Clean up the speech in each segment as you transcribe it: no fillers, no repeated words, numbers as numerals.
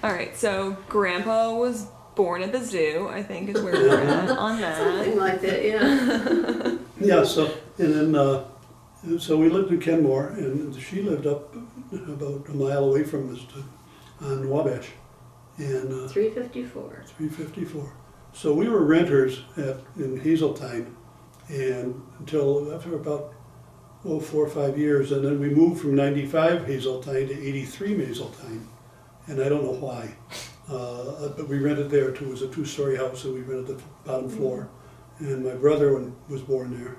All right, so Grandpa was born at the zoo, I think is where we're at on that. Something like that, yeah. Yeah, and then, so we lived in Kenmore, and she lived up about a mile away from us on Wabash. And 354. 354. So we were renters in Hazeltine, and until after about 4 or 5 years, and then we moved from 95 Hazeltine to 83 Hazeltine, and I don't know why. But we rented there too. It was a 2-story house, and we rented the bottom floor. And my brother was born there.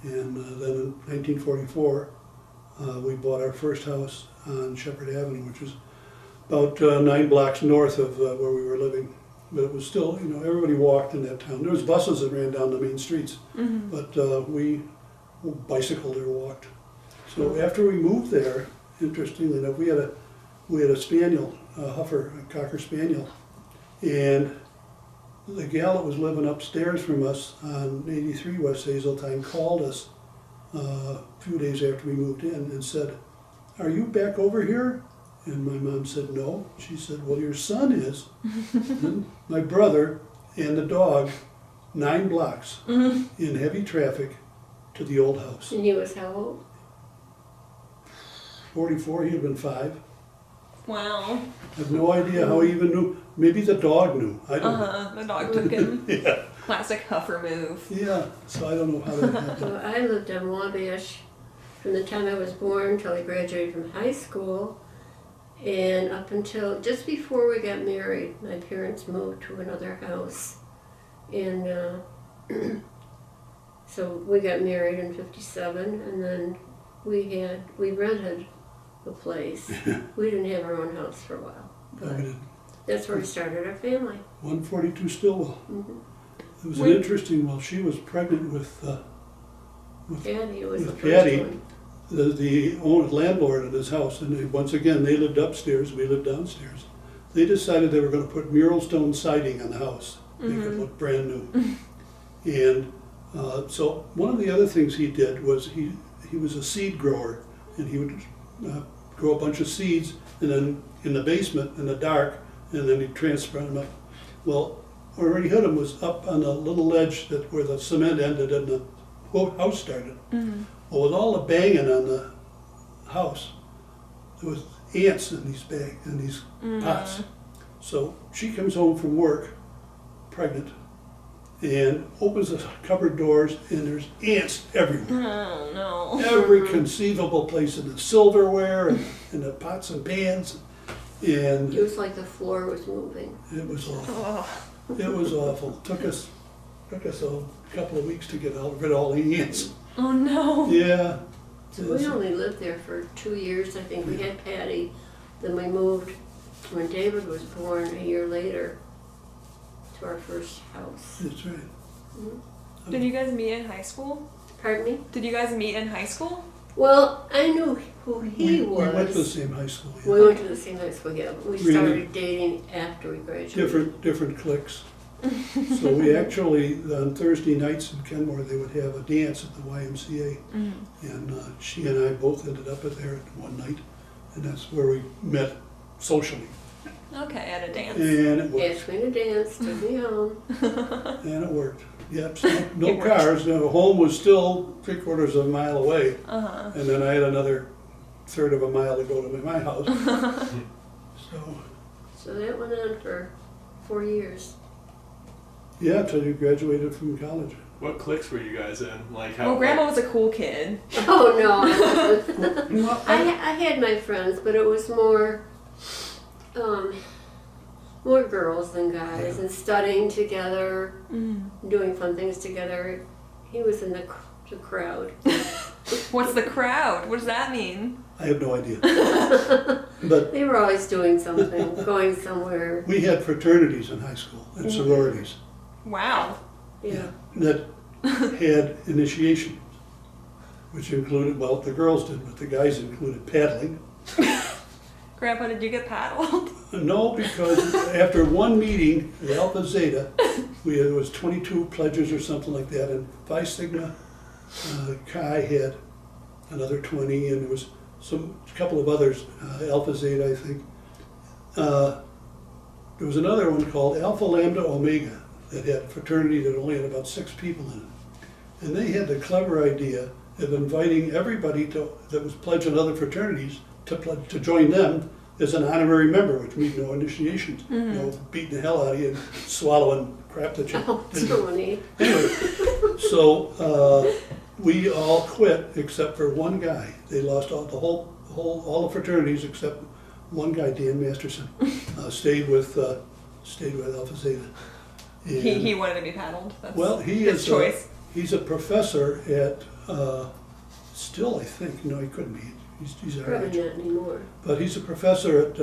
And then in 1944, we bought our first house on Shepherd Avenue, which was about 9 blocks north of where we were living. But it was still, everybody walked in that town. There was buses that ran down the main streets, but we bicycled or walked. So after we moved there, interestingly enough, we had a spaniel, a Huffer, a Cocker Spaniel, and the gal that was living upstairs from us on 83 West Hazeltine called us a few days after we moved in and said, "Are you back over here?" And my mom said, "No." She said, "Well, your son is." And my brother and the dog, 9 blocks in heavy traffic to the old house. And he was how old? 44, he'd been 5. Wow. I have no idea how he even knew. Maybe the dog knew. I don't know. The dog took him. Yeah. Classic Huffer move. Yeah, so I don't know how that happened. Well, I lived on Wabash from the time I was born until I graduated from high school. And up until just before we got married, my parents moved to another house. And so we got married in 57, and then we rented a place. We didn't have our own house for a while. But that's where we started our family. 142 Stillwell. Mm-hmm. It was an interesting, she was pregnant with Patty was the Patty, first one. the landlord of this house, and once again, they lived upstairs, we lived downstairs. They decided they were going to put mural stone siding on the house, make it look brand new. And so one of the other things he did was he was a seed grower, and he would grow a bunch of seeds, and then in the basement in the dark, and then he'd transplant them up. Well, where he hid them was up on the little ledge where the cement ended and the house started. Well, with all the banging on the house, there was ants in these pots. So she comes home from work, pregnant, and opens the cupboard doors, and there's ants everywhere. Oh, no. Every conceivable place, in the silverware and in the pots and pans. And It was like the floor was moving. it was awful. Oh. It was awful. Took us a couple of weeks to get rid of all the ants. Oh, no. Yeah. So we only lived there for 2 years, I think. We had Patty, then we moved when David was born a year later to our first house. That's right. Did you guys meet in high school? Pardon me? Did you guys meet in high school? Well, I knew who he was. We went to the same high school. Yeah. We went to the same high school, yeah, but we Really? started dating after we graduated. Different cliques. So we actually, on Thursday nights in Kenmore, they would have a dance at the YMCA. And she and I both ended up there one night. And that's where we met socially. Okay, at a dance. And it worked. Asked me to dance, took me home. And it worked. Yep, so no cars. Home was still 3/4 of a mile away. And then I had another 1/3 of a mile to go to my house. So that went on for 4 years. Yeah, until you graduated from college. What cliques were you guys in? Like how? Well, Grandma was a cool kid. Oh, no. I wasn't. I had my friends, but it was more girls than guys, and studying together, doing fun things together. He was in the crowd. What's the crowd? What does that mean? I have no idea. But They were always doing something, going somewhere. we had fraternities in high school and sororities. Wow. Yeah. That had initiation, which included, well, the girls did, but the guys included paddling. Grandpa, did you get paddled? No, because after one meeting at Alpha Zeta, there was 22 pledges or something like that, and Phi Sigma Chi had another 20, and there was a couple of others, Alpha Zeta, I think. There was another one called Alpha Lambda Omega that had a fraternity that only had about 6 people in it. And they had the clever idea of inviting everybody that was pledged in other fraternities to join them as an honorary member, which means no initiations, no beating the hell out of you and swallowing crap that you Oh, didn't. Tony. Anyway, so we all quit except for one guy. They lost all the fraternities except one guy, Dan Masterson, stayed with Alpha Zeta. And, He wanted to be paddled. That's well, he his is choice. He's a professor at still, I think. No, he couldn't be. He's our Probably age. not anymore. But he's a professor at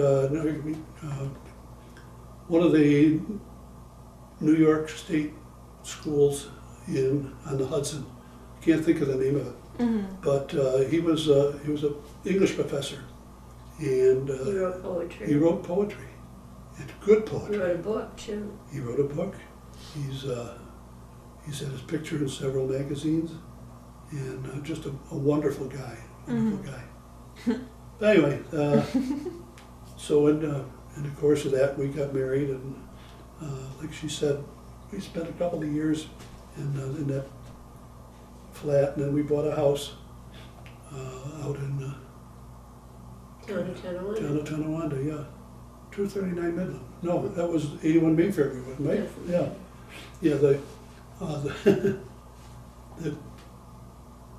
one of the New York State schools on the Hudson. Can't think of the name of it. But he was an English professor, and He wrote poetry. he wrote poetry, and good He poetry. wrote a book, too. He wrote a book. He's had his picture in several magazines, and just a wonderful guy. Wonderful guy. But anyway, so in the course of that, we got married, and like she said, we spent a couple of years in that flat, and then we bought a house out in Down in Tonawanda. down in Tonawanda, yeah. 239 Midland. No, that was 81 Mayfair, right? Yes. Yeah.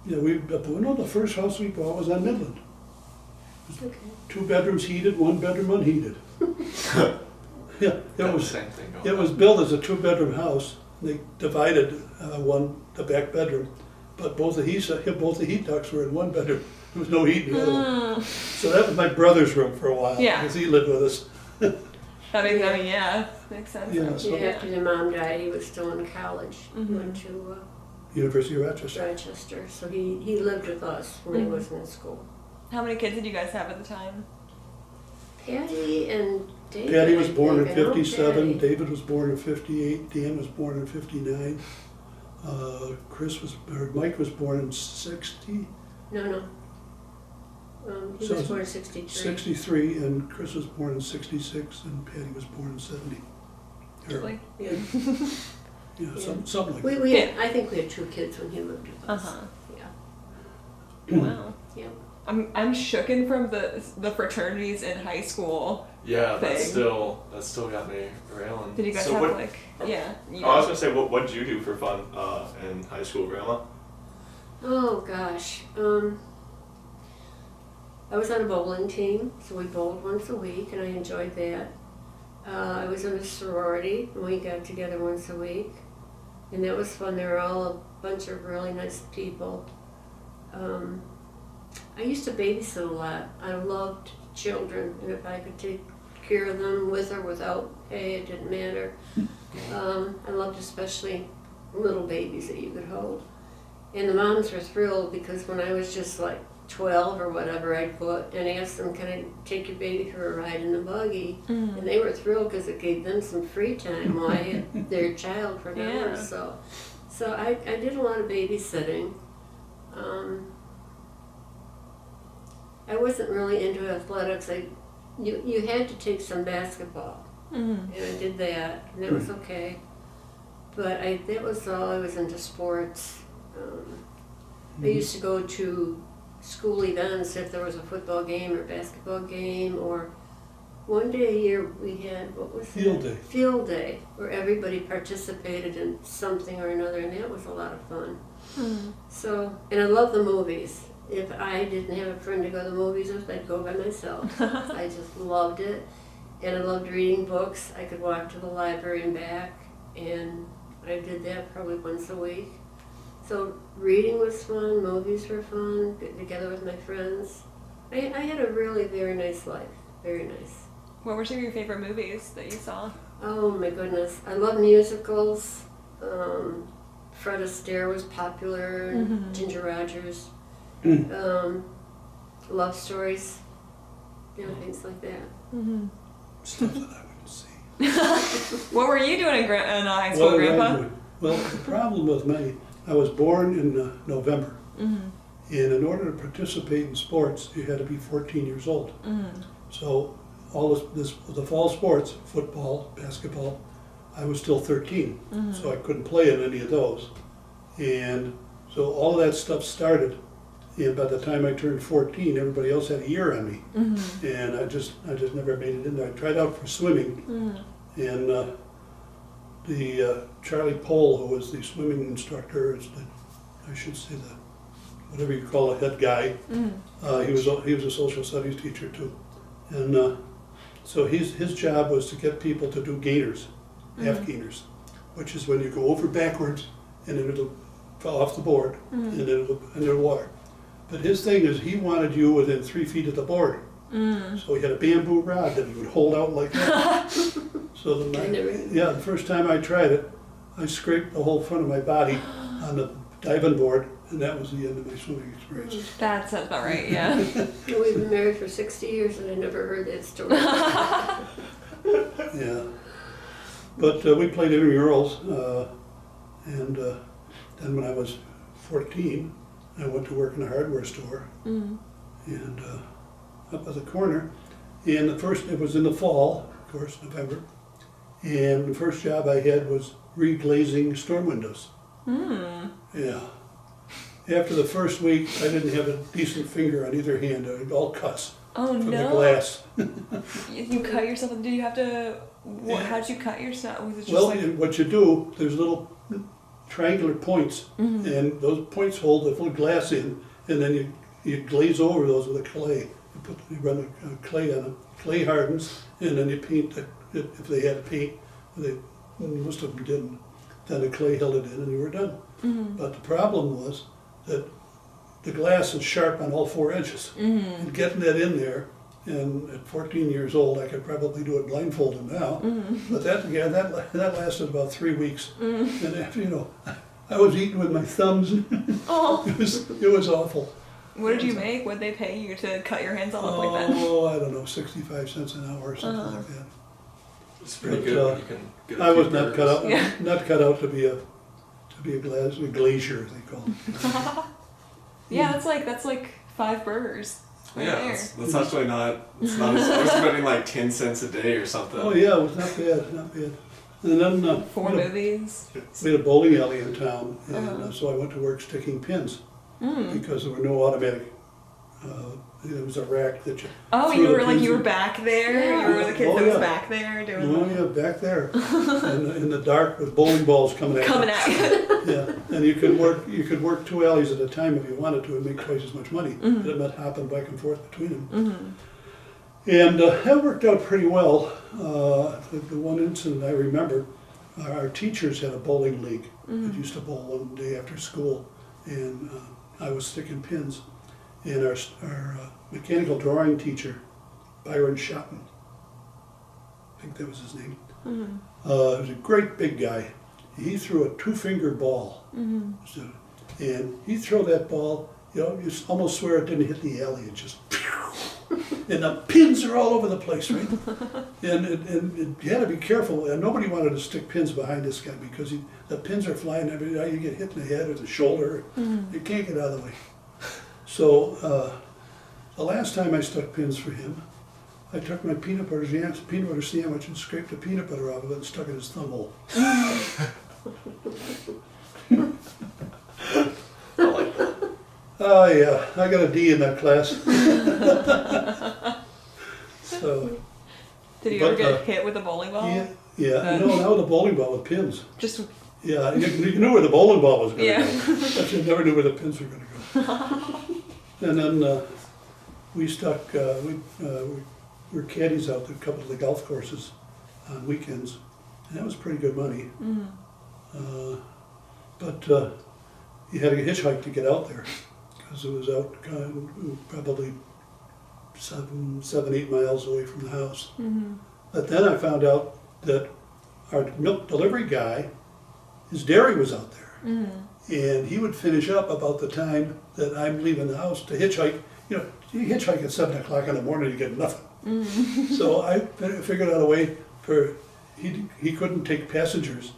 The first house we bought was on Midland. Okay. 2 bedrooms heated, 1 bedroom unheated. Yeah, Got the same thing going it on. was built as a 2-bedroom house. They divided the back bedroom, but both the heat ducts were in 1 bedroom. There was no heat in the other one. So that was my brother's room for a while, Yeah. because he lived with us. That makes, I mean, yeah, makes sense. Yeah, actually. Yeah, after their mom died, he was still in college. He went to University of Rochester. Rochester, so he lived with us when he wasn't in school. How many kids did you guys have at the time? Patty and David. Patty was I born in think. I know 57, Patty. David was born in 58, Dan was born in 59, Mike was born in 60, No. He So was born in 63. 63, and Chris was born in 66, and Patty was born in 70. Or, Like, Yeah. yeah, Yeah. something like We, that. we had, I think we had 2 kids when he lived with us. uh-huh. Yeah. Wow. Yeah. I'm shooken from the fraternities in high school. Yeah, that thing. still got me railing. Did you guys So have what, like, yeah. You I was gonna say, what did you do for fun in high school, Grandma? Oh gosh. I was on a bowling team, so we bowled once a week, and I enjoyed that. I was in a sorority, and we got together once a week, and that was fun. They were all a bunch of really nice people. I used to babysit a lot. I loved children, and if I could take care of them with or without pay, it didn't matter. I loved especially little babies that you could hold. And the moms were thrilled because when I was just like 12 or whatever, I'd go out and ask them, can I take your baby for a ride in the buggy? And they were thrilled because it gave them some free time while I had their child for an hour or Yeah. so I did a lot of babysitting. I wasn't really into athletics. You had to take some basketball, and I did that, and that was okay. But that was all I was into sports. I used to go to school events if there was a football game or basketball game, or one day a year we had, what was it? Field day. Field day, where everybody participated in something or another, and that was a lot of fun. So, and I love the movies. If I didn't have a friend to go to the movies with, I'd go by myself. I just loved it, and I loved reading books. I could walk to the library and back, and I did that probably once a week. So reading was fun, movies were fun, getting together with my friends. I had a really very nice life, very nice. What were some of your favorite movies that you saw? Oh my goodness, I love musicals. Fred Astaire was popular, and Ginger Rogers. Love stories, things like that. Stuff that I wouldn't see. What were you doing in high school, What did I Grandpa? do? Well, the problem with me, I was born in November, and in order to participate in sports, you had to be 14 years old. So all the fall sports, football, basketball, I was still 13, so I couldn't play in any of those. And so all of that stuff started, and by the time I turned 14, everybody else had a year on me. And I just never made it in there. I tried out for swimming, and the Charlie Pohl, who was the swimming instructor, I should say whatever you call a head guy, he was a social studies teacher too. And so his job was to get people to do gainers, half gainers, which is when you go over backwards and then it'll fall off the board and then it'll under the water. But his thing is he wanted you within 3 feet of the board. So he had a bamboo rod that he would hold out like that. So the first time I tried it, I scraped the whole front of my body on the diving board, and that was the end of my swimming experience. That sounds about right, yeah. We've been married for 60 years and I never heard that story. Yeah. But we played intramurals, and then when I was 14, I went to work in a hardware store, and up at the corner. And it was in the fall, of course, November. And the first job I had was reglazing storm windows. Yeah. After the first week, I didn't have a decent finger on either hand. I had all cuts from the glass. You cut yourself? Did you have to? How'd you cut yourself? Was it just what you do, there's little triangular points, and those points hold the little glass in, and then you glaze over those with a clay. You run a clay on it. Clay hardens, and then you paint it. If they had paint, most of them didn't. Then the clay held it in, and you were done. But the problem was that the glass is sharp on all 4 edges, and getting that in there. And at 14 years old, I could probably do it blindfolded now. But that lasted about 3 weeks, and after I was eating with my thumbs. It was awful. What did you make? What'd they pay you to cut your hands all up like that? Oh, I don't know, 65 cents an hour or something like that. It's pretty good. You can get I was not cut out to be a glazier, they call it. Yeah, that's like 5 burgers. Right Yeah, there. that's actually not. It's not. I was spending like 10 cents a day or something. Oh yeah, it was not bad. And then 4 movies. we had a bowling alley in town, and so I went to work sticking pins because there were no automatic. There was a rack that you. Oh, you were back there. Yeah. You were the kid that was back there doing. Oh yeah, back there, in the dark with bowling balls coming at you. Yeah, and you could work 2 alleys at a time if you wanted to and make twice as much money. But it meant hopping back and forth between them. And that worked out pretty well. The one incident I remember, our teachers had a bowling league that used to bowl one day after school, and I was sticking pins. And our mechanical drawing teacher, Byron Shotton, I think that was his name, he was a great big guy. He threw a 2-finger ball. So, and he threw that ball, you almost swear it didn't hit the alley, it just, and the pins are all over the place, right? and you had to be careful, and nobody wanted to stick pins behind this guy because the pins are flying everywhere. You get hit in the head or the shoulder, you can't get out of the way. So the last time I stuck pins for him, I took my peanut butter sandwich and scraped the peanut butter off of it and stuck it in his thumb hole. Oh yeah, I got a D in that class. So. Did you ever get hit with a bowling ball? Yeah. No, not with a bowling ball, with pins. Just. Yeah, you knew where the bowling ball was going to go, but you never knew where the pins were going to go. And then we stuck, we were caddies out at a couple of the golf courses on weekends, and that was pretty good money. But you had to hitchhike to get out there, because it was out probably 7-8 miles away from the house. But then I found out that our milk delivery guy, his dairy was out there. And he would finish up about the time that I'm leaving the house to hitchhike. You hitchhike at 7 o'clock in the morning, you get nothing. So I figured out a way for, he couldn't take passengers,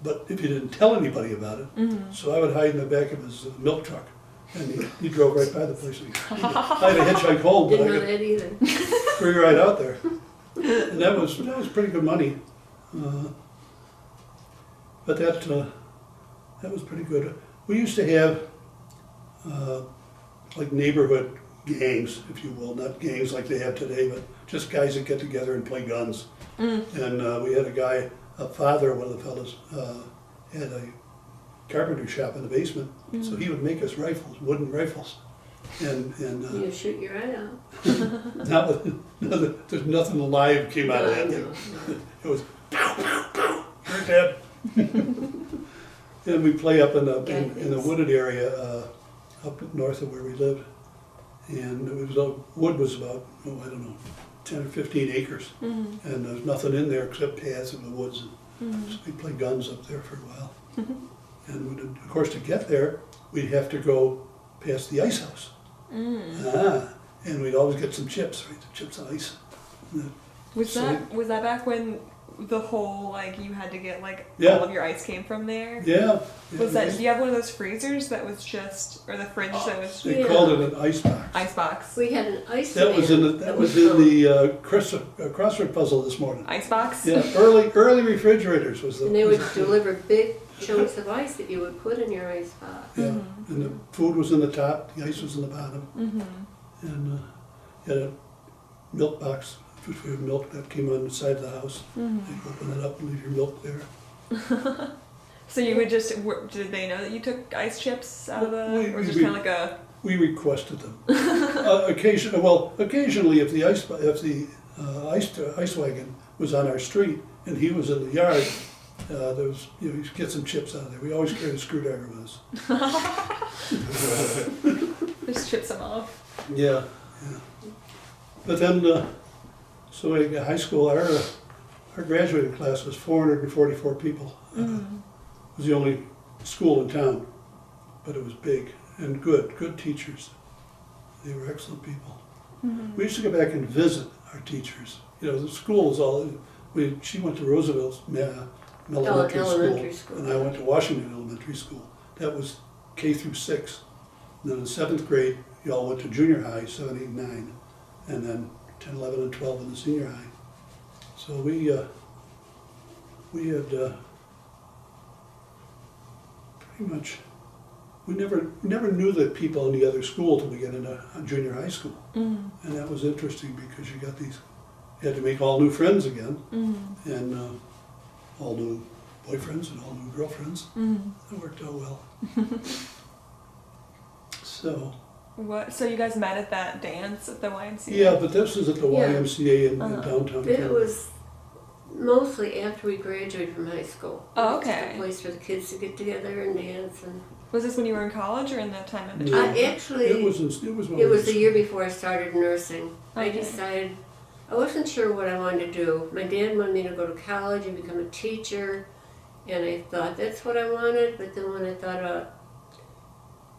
but if you didn't tell anybody about it. So I would hide in the back of his milk truck, and he drove right by the place. I had to hitchhike home, but I could bring right out there. And that was pretty good money. But that was pretty good. We used to have like neighborhood gangs, if you will, not gangs like they have today, but just guys that get together and play guns. And we had a father, one of the fellows, had a carpenter shop in the basement, so he would make us rifles, wooden rifles. And You shoot your eye out. there's nothing alive came out of that thing. It was, pow, pow, pow, you're dead. And we play up in the wooded area up north of where we lived. And wood was about, I don't know, 10 or 15 acres. And there's nothing in there except paths in the woods. So we played guns up there for a while. And of course, to get there, we'd have to go past the ice house. And we'd always get some chips, right? The chips and ice. Was that back when the whole you had to get Yeah. all of your ice came from there? Yeah. Was that? Do you have one of those freezers that was just, or the fridge that was They called it an ice box. ice box? We had an ice That was in the crossword puzzle this morning. Ice box. Yeah, early refrigerators was the. And they would deliver big chunks of ice that you would put in your ice box. Yeah, and the food was in the top, the ice was in the bottom, and you had a milk box for your milk that came on the side of the house. You open it up and leave your milk there. So you would just, did they know that you took ice chips out of the, or was it just we- kind of like a, We requested them. Occasionally, if the ice wagon was on our street and he was in the yard, there was, you could get some chips out of there. We always carried a screwdriver with us. just chips them off? Yeah. But then, so at high school, our graduating class was 444 people. It was the only school in town, but it was big and good teachers. They were excellent people. We used to go back and visit our teachers. The school was all, she went to Roosevelt's elementary school, and I went to Washington Elementary School. That was K through 6. And then in 7th grade, you all went to junior high, 7, 8, 9, and then 10, 11, and 12 in the senior high. So we had pretty much, we never knew the people in the other school till we got into junior high school. And that was interesting because you had to make all new friends again, and all new boyfriends and all new girlfriends. It worked out well. So you guys met at that dance at the YMCA? yeah, but this was at the Yeah. YMCA in downtown. It was mostly after we graduated from high school. Oh, It was okay. a place for the kids to get together and dance. And Was this when you were in college or in the time in No. between? actually, It was the year before I started nursing. I Okay. decided, I wasn't sure what I wanted to do. My dad wanted me to go to college and become a teacher, and I thought that's what I wanted, but then when I thought about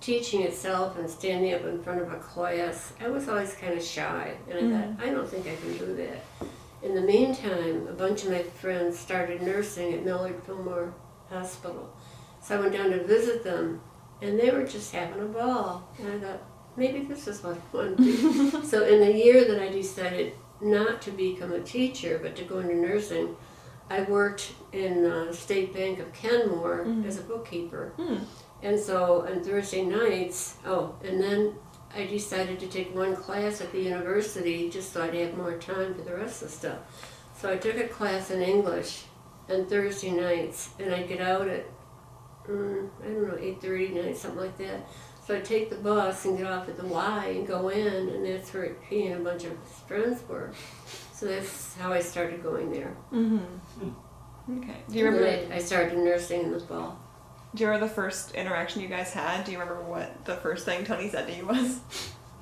teaching itself and standing up in front of a class, I was always kind of shy, and I thought, I don't think I can do that. In the meantime, a bunch of my friends started nursing at Millard Fillmore Hospital. So I went down to visit them, and they were just having a ball. And I thought, maybe this is what I want to do. So in the year that I decided not to become a teacher, but to go into nursing, I worked in State Bank of Kenmore as a bookkeeper. And so on Thursday nights, and then I decided to take one class at the university just so I'd have more time for the rest of the stuff. So I took a class in English on Thursday nights, and I'd get out at, 8:30, 9, something like that. So I'd take the bus and get off at the Y and go in, and that's where he and a bunch of his friends were. So that's how I started going there. Okay. Do you And remember? then I started nursing in the fall. Do you remember the first interaction you guys had? Do you remember what the first thing Tony said to you was?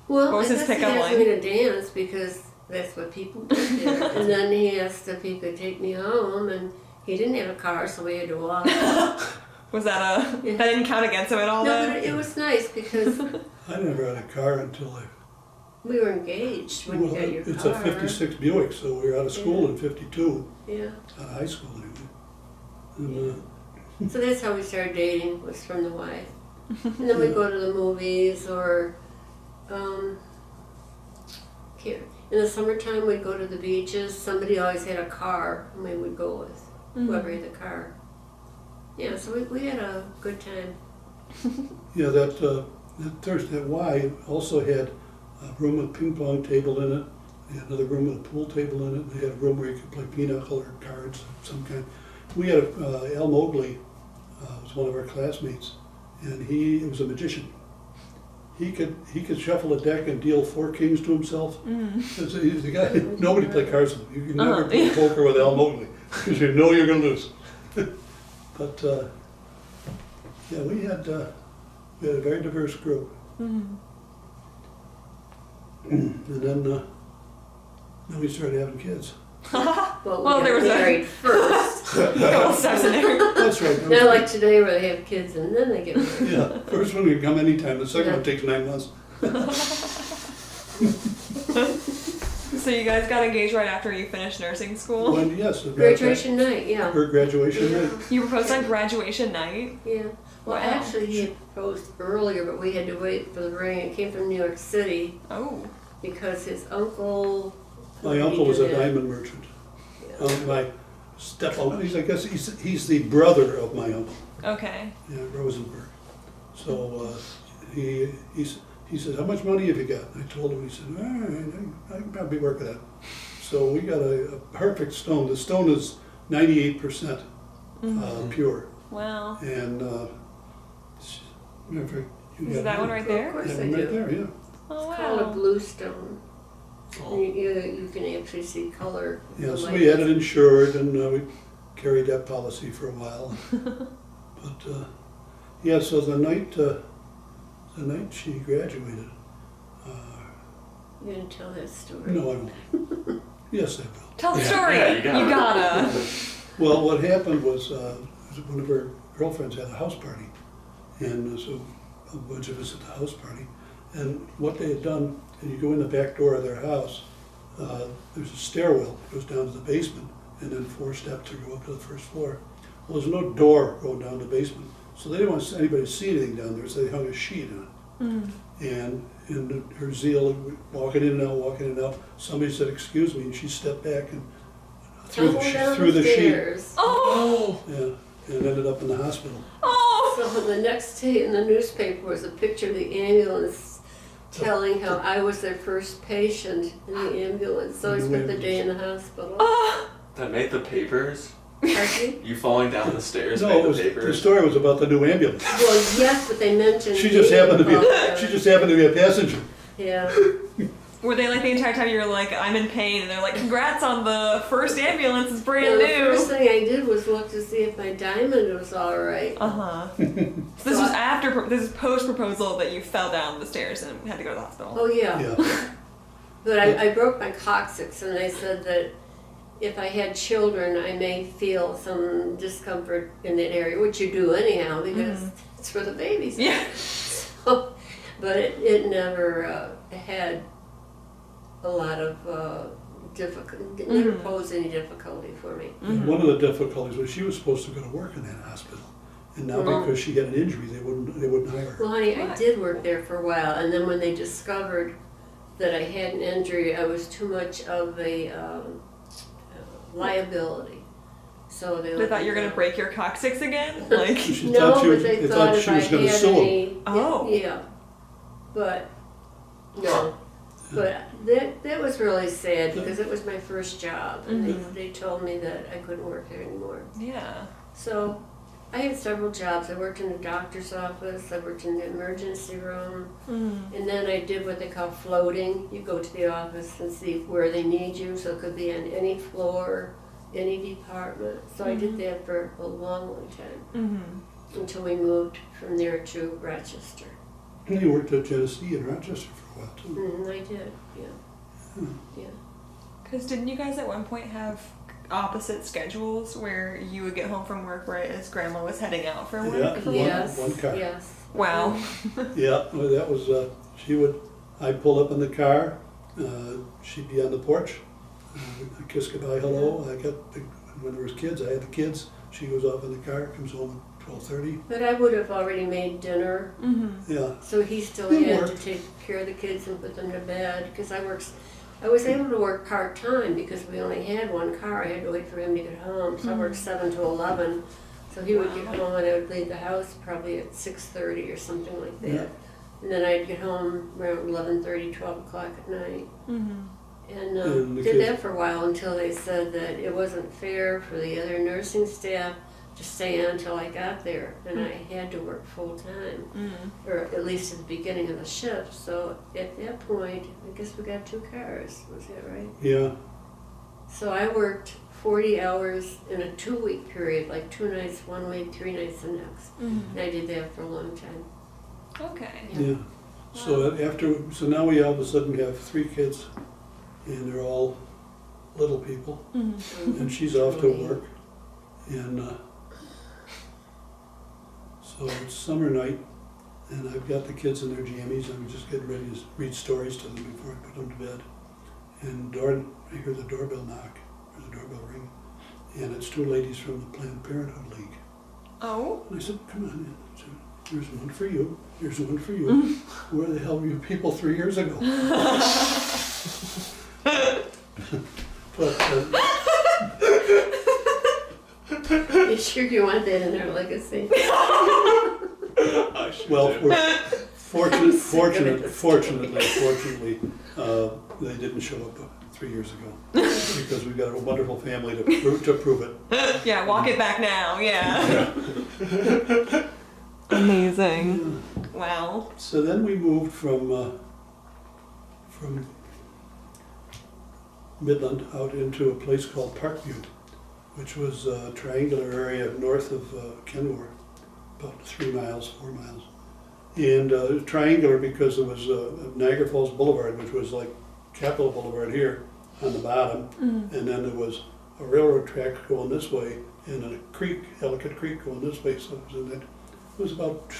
Well, What was I his guess he pickup asked line? me to dance because that's what people did there. And then he asked if he could take me home, and he didn't have a car, so we had to walk. Was that that didn't count against him at all? No, then? but it was nice because I never had a car until we were engaged when you got your car. it's a 56 Buick, so we were out of school in 52, Yeah. out of high school anyway. And, So that's how we started dating, was from the wife. And then we'd go to the movies or In the summertime, we'd go to the beaches. Somebody always had a car, and we would go with whoever had the car. Yeah, so we had a good time. Yeah, that Y also had a room with a ping pong table in it. They had another room with a pool table in it. They had a room where you could play pinochle or cards of some kind. We had Al Mowgli was one of our classmates, and he was a magician. He could shuffle a deck and deal 4 kings to himself. He's the guy. Nobody played cards with him. You can never play poker with Al Mowgli because you know you're going to lose. But yeah, we had a very diverse group. And then we started having kids. Well, there was married first. couple steps in there. That's right. Not like today where they have kids and then they get married. Yeah, first one can come anytime. The second one takes 9 months. So you guys got engaged right after you finished nursing school? When, yes, as a matter of fact, Graduation night, yeah. her graduation night. You proposed on graduation night? Yeah. Well, Wow. actually, he had proposed earlier, but we had to wait for the ring. It came from New York City Oh. because his uncle. My uncle was a diamond merchant. Yeah. My step-uncle, I guess he's the brother of my uncle. Okay. Yeah, Rosenberg. So he said, "How much money have you got?" And I told him. He said, "All right, I can probably work with that." So we got a perfect stone. The stone is 98% pure. Wow. And matter of fact, you Is got that one right there? Of course that I one right do. there, yeah. Oh, It's called a wow. blue stone. Oh. You can actually see color. Yeah, so Like we had it insured, and we carried that policy for a while. But yeah, so the night she graduated. You didn't tell that story. No, I won't. Yes, I will. Tell the story. Yeah, you you gotta. Well, what happened was one of her girlfriends had a house party, and so a bunch of us at the house party. And what they had done, and you go in the back door of their house, there's a stairwell that goes down to the basement, and then 4 steps to go up to the first floor. Well, there's no door going down to the basement, so they didn't want anybody to see anything down there, so they hung a sheet on it. And in her zeal, walking in and out, somebody said, "Excuse me," and she stepped back and threw the sheet. Stairs. Oh. Yeah, and ended up in the hospital. Oh. So the next day in the newspaper was a picture of the ambulance telling how I was their first patient in the ambulance. So I spent the day in the hospital. Oh. That made the papers? Pardon? You falling down the stairs No, made it was, the the papers? story was about the new ambulance. Well, yes, but they mentioned She just me happened to be about them. she just happened to be a passenger. Yeah. Were they like the entire time you were like, I'm in pain, and they're like, congrats on the first ambulance, it's brand Well, the first new. thing I did was look to see if my diamond was all right. Uh-huh. This was after, this is post-proposal that you fell down the stairs and had to go to the hospital. Oh yeah. Yeah. But I broke my coccyx, and they said that if I had children, I may feel some discomfort in that area, which you do anyhow, because it's for the babies. Yeah. So, but it never had a lot of difficulty. It never posed any difficulty for me. And one of the difficulties was she was supposed to go to work in that hospital, and now because she had an injury, they wouldn't hire her. Well, honey, I did work there for a while, and then when they discovered that I had an injury, I was too much of a liability. So they thought you were going to break your coccyx again? Like, She No, thought she but was, they they thought thought if she I was going to had sue them. any, Oh. yeah, but no, but that was really sad because it was my first job, and they told me that I couldn't work there anymore. yeah. So I had several jobs. I worked in the doctor's office. I worked in the emergency room, and then I did what they call floating. You go to the office and see where they need you, so it could be on any floor, any department. So I did that for a long, long time until we moved from there to Rochester. And you worked at Genesee in Rochester for a while too. I did, yeah. Yeah. Because didn't you guys at one point have opposite schedules where you would get home from work right as grandma was heading out for work? Yeah. For Yes. one car. Yes. Wow. Yeah, well, that was, I'd pull up in the car, she'd be on the porch, I'd kiss goodbye, hello, when there was kids, I had the kids, she goes off in the car, comes home at 12:30, But I would have already made dinner, yeah. so he still It had worked. to take care of the kids and put them to bed because I worked I was able to work part-time because we only had one car. I had to wait for him to get home. So I worked 7 to 11. So he would get home and I would leave the house probably at 6:30 or something like that. Yeah. And then I'd get home around 11:30, 12 o'clock at night. Mm-hmm. And And the did kids- that for a while until they said that it wasn't fair for the other nursing staff to stay on until I got there. And I had to work full-time, Mm-hmm. or at least at the beginning of the shift. So at that point, I guess we got 2 cars. Was that right? Yeah, So I worked 40 hours in a 2-week period, like 2 nights one week, 3 nights the next. And I did that for a long time. Okay. yeah. So so now we all of a sudden have 3 kids, and they're all little people, Mm-hmm. and she's off to work. And so it's summer night, and I've got the kids in their jammies. I'm just getting ready to read stories to them before I put them to bed. And I hear the doorbell knock, or the doorbell ring, and it's 2 ladies from the Planned Parenthood League. Oh. And I said, come on in. I said, here's one for you. Here's one for you. Where the hell were you people 3 years ago? But You sure you want that in our legacy? I should well, do. we're fortunately, Fortunately. they didn't show up 3 years ago because we've got a wonderful family to prove it. Yeah, walk it back now. Yeah. Amazing. Wow. So then we moved from Midland out into a place called Parkview, which was a triangular area north of Kenmore, about 3 miles, 4 miles. And triangular because it was Niagara Falls Boulevard, which was like Capitol Boulevard here on the bottom, and then there was a railroad track going this way, and a creek, Ellicott Creek, going this way. So it was about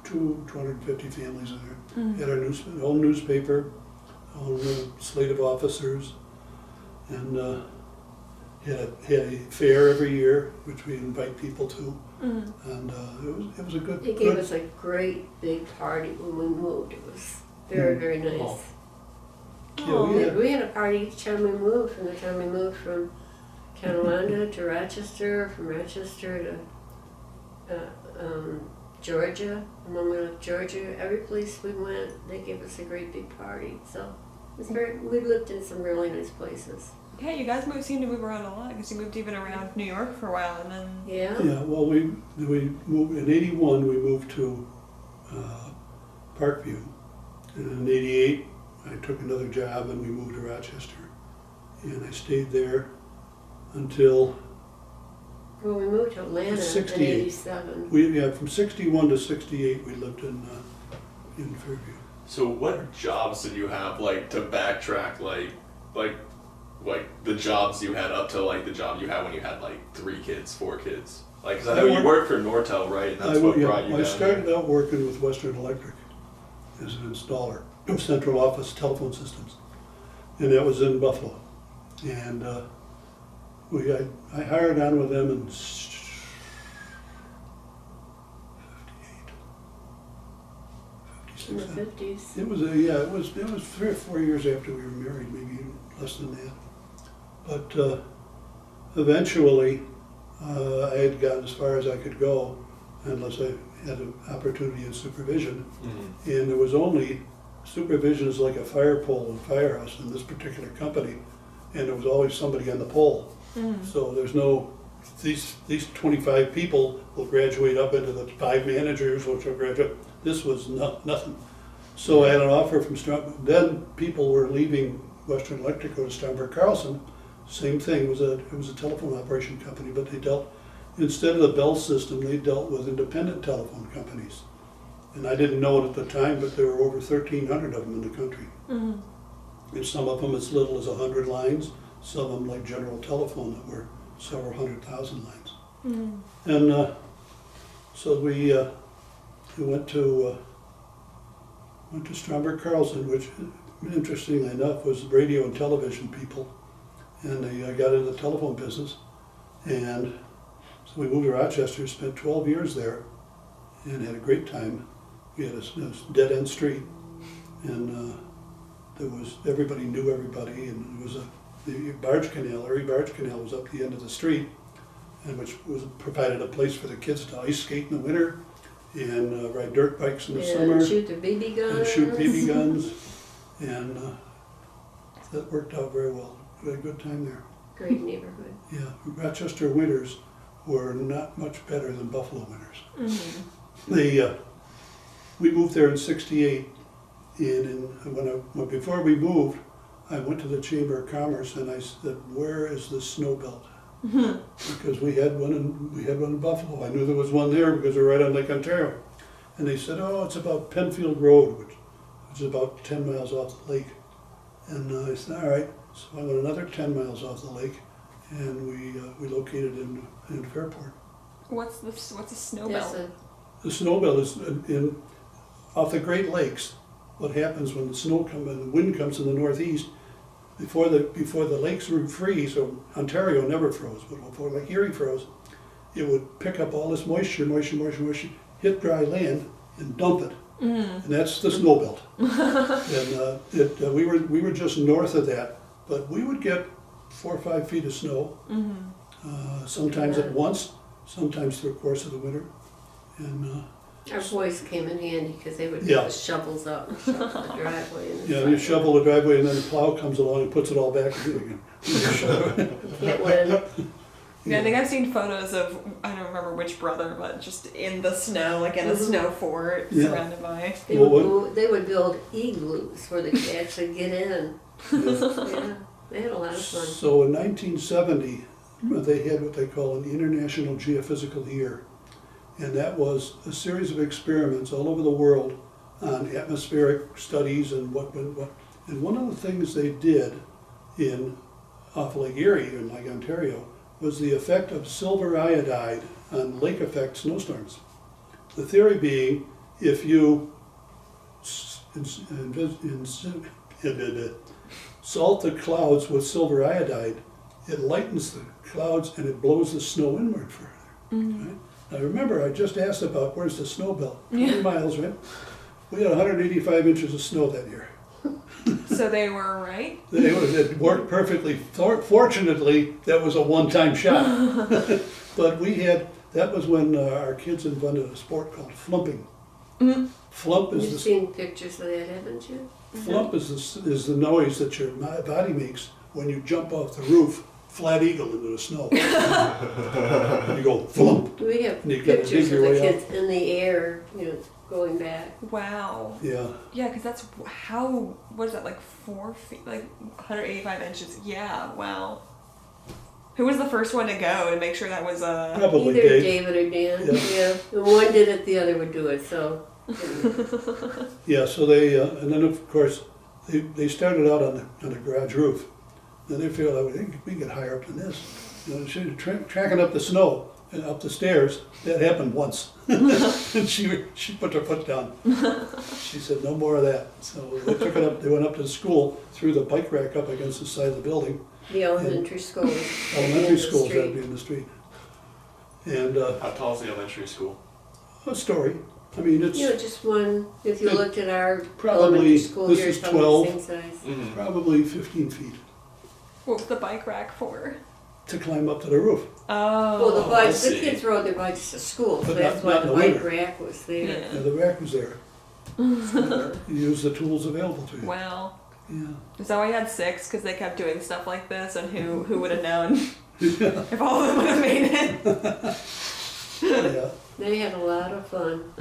250 families in there. Had our own newspaper, own slate of officers, and had a fair every year, which we invite people to. And it was a good. They gave us a great big party when we moved. It was very, very nice. Oh. Yeah, We had a party each time we moved, from the time we moved from Tonawanda to Rochester, from Rochester to Georgia. And when we left Georgia, every place we went, they gave us a great big party. So it was we lived in some really nice places. Yeah, you guys seem to move around a lot because you moved even around New York for a while, and then. Yeah. Yeah, well, we moved in '81. We moved to Parkview, and in '88 I took another job and we moved to Rochester, and I stayed there until Well, we moved to Atlanta in 68. '87. From '61 to '68 we lived in Fairview. So what jobs did you have, like, to backtrack, like the jobs you had up to, like, the job you had when you had, like, 3 kids, 4 kids? Like, 'cause I know you worked for Nortel, right? And that's what brought you down I started here. out working with Western Electric as an installer of central office telephone systems, and that was in Buffalo. And I hired on with them in In the 58, 56. 50s. It was 3 or 4 years after we were married, maybe less than that. But eventually, I had gotten as far as I could go, unless I had an opportunity in supervision. And there was only supervision is like a fire pole and firehouse in this particular company, and there was always somebody on the pole. So there's no these 25 people will graduate up into the 5 managers, which will graduate. This was nothing. So I had an offer from Stromberg. Then people were leaving Western Electric to Stromberg Carlson. Same thing. It was a telephone operation company, but they dealt, instead of the Bell system, they dealt with independent telephone companies. And I didn't know it at the time, but there were over 1,300 of them in the country. And some of them as little as 100 lines, some of them like General Telephone that were several 100,000 lines. And so we went to Stromberg Carlson, which interestingly enough was radio and television people, and they got into the telephone business. And so we moved to Rochester, spent 12 years there, and had a great time. We had a dead-end street, and everybody knew everybody, and the barge canal, Erie Barge Canal was up the end of the street, and which provided a place for the kids to ice skate in the winter and ride dirt bikes in the summer. And shoot their BB guns. And shoot BB guns. And that worked out very well. We had a good time there. Great neighborhood. Yeah, Rochester winters were not much better than Buffalo winters. Mm-hmm. We moved there in '68, and before we moved, I went to the Chamber of Commerce and I said, "Where is the snow belt?" Mm-hmm. Because we had one in Buffalo. I knew there was one there because we were right on Lake Ontario. And they said, "Oh, it's about Penfield Road, which is about 10 miles off the lake." And I said, "All right." So I went another 10 miles off the lake, and we located in Fairport. What's a snow belt? The snow belt is off the Great Lakes. What happens when the snow comes and the wind comes in the northeast? Before the lakes would freeze, so Ontario never froze, but before Lake Erie froze, it would pick up all this moisture, hit dry land, and dump it. Mm. And that's the snow belt. And we were just north of that, but we would get 4 or 5 feet of snow, sometimes at once, sometimes through the course of the winter. And our boys came in handy because they would put the shovels up and shovel the driveway. You shovel the driveway and then the plow comes along and puts it all back again. Can't win. Yeah, I think I've seen photos of, I don't remember which brother, but just in the snow, like in a snow fort, surrounded by. They would build igloos where they could actually get in. Yeah, they had a lot of fun. So in 1970, they had what they call an International Geophysical Year. And that was a series of experiments all over the world on atmospheric studies and what. And one of the things they did off Lake Erie in Lake Ontario was the effect of silver iodide on lake effect snowstorms. The theory being, if you salt the clouds with silver iodide, it lightens the clouds and it blows the snow inward further. Mm-hmm. Right? Now remember, I just asked about where's the snow belt? 20 miles, right? We had 185 inches of snow that year. So they were right? It worked perfectly. Fortunately, that was a one-time shot. But that was when our kids invented a sport called flumping. Mm-hmm. Flump is You've seen pictures of that, haven't you? Flump is the noise that your body makes when you jump off the roof, flat eagle into the snow. And you go flump. We have pictures of the kids in the air, going back. Wow. Yeah. Yeah, because that's what is that, like 4 feet, like 185 inches? Yeah, wow. Who was the first one to go and make sure that was probably either David or Dan. Yeah. And one did it, the other would do it, so. Yeah, so they, and then of course, they started out on the garage roof. Then they figured out, we can get higher up than this. Tracking up the snow and up the stairs, that happened once. And she put her foot down. She said, no more of that. So they took it up, they went up to the school, threw the bike rack up against the side of the building. The elementary school. Elementary school's got to be in the street. And how tall is the elementary school? A story. I mean, it's just one. If you looked at our probably, elementary school this here, is it's 12, the same size. Mm-hmm. Probably 15 feet. What was the bike rack for? To climb up to the roof. Oh. Well, the kids rode their bikes to school, so But that's not why the bike rack was there. Yeah, the rack was there. You use the tools available to you. Wow. Yeah. Is that why you had 6? Because they kept doing stuff like this, and who would have known if all of them would have made it? Yeah. They had a lot of fun.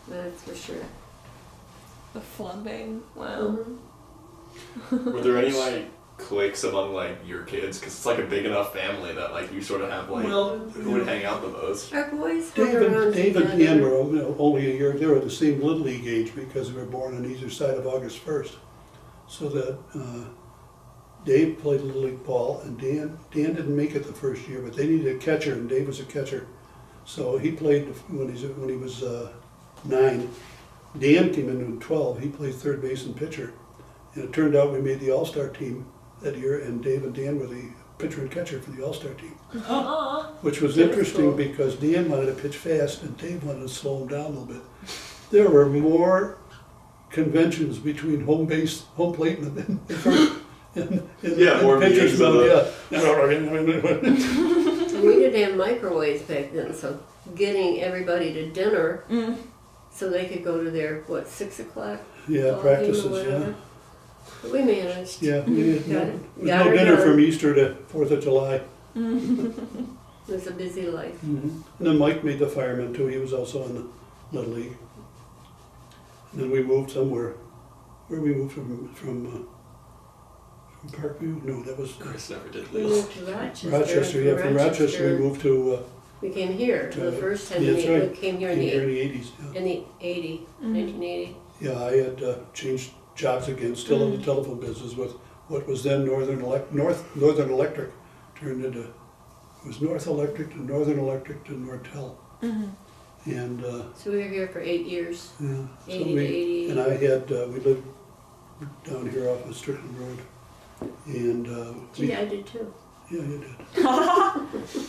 That's for sure. The flumping. Wow. Mm-hmm. Were there any cliques among your kids? Because it's a big enough family that you sort of have who would hang out the most? Our boys Dave and together. Dan were only a year. They were the same Little League age because they were born on either side of August 1st. So that Dave played Little League ball, and Dan didn't make it the first year, but they needed a catcher, and Dave was a catcher. So he played when he was 9. Dan came in at 12. He played third base and pitcher. And it turned out we made the All-Star team that year, and Dave and Dan were the pitcher and catcher for the All-Star team. Which was interesting because Dan wanted to pitch fast and Dave wanted to slow him down a little bit. There were more conventions between home plate and Yeah, more pitchers. meetings of We didn't have microwaves back then, so getting everybody to dinner so they could go to their, 6 o'clock? Yeah, ball game or practices, yeah. whatever. But we managed. Yeah, we had Got no, it. there was Got no her dinner done. from Easter to 4th of July. It was a busy life. And then Mike made the fireman too, he was also in the Little League. And then we moved somewhere, where we moved from Parkview? No, that was Chris never did We this. moved to Rochester. Rochester, yeah, from Rochester we moved to, We came here the first time. yeah, that's right. We came here in in the, the 80s, yeah. in the 1980. Yeah, I had changed jobs again, still in the telephone business with what was then Northern Electric, turned into, it was North Electric to Northern Electric to Nortel. And, So we were here for 8 years. yeah. so 80 to 80. And I had, we lived down here off of Strickland Road. And, Gee, I did too. yeah, you did.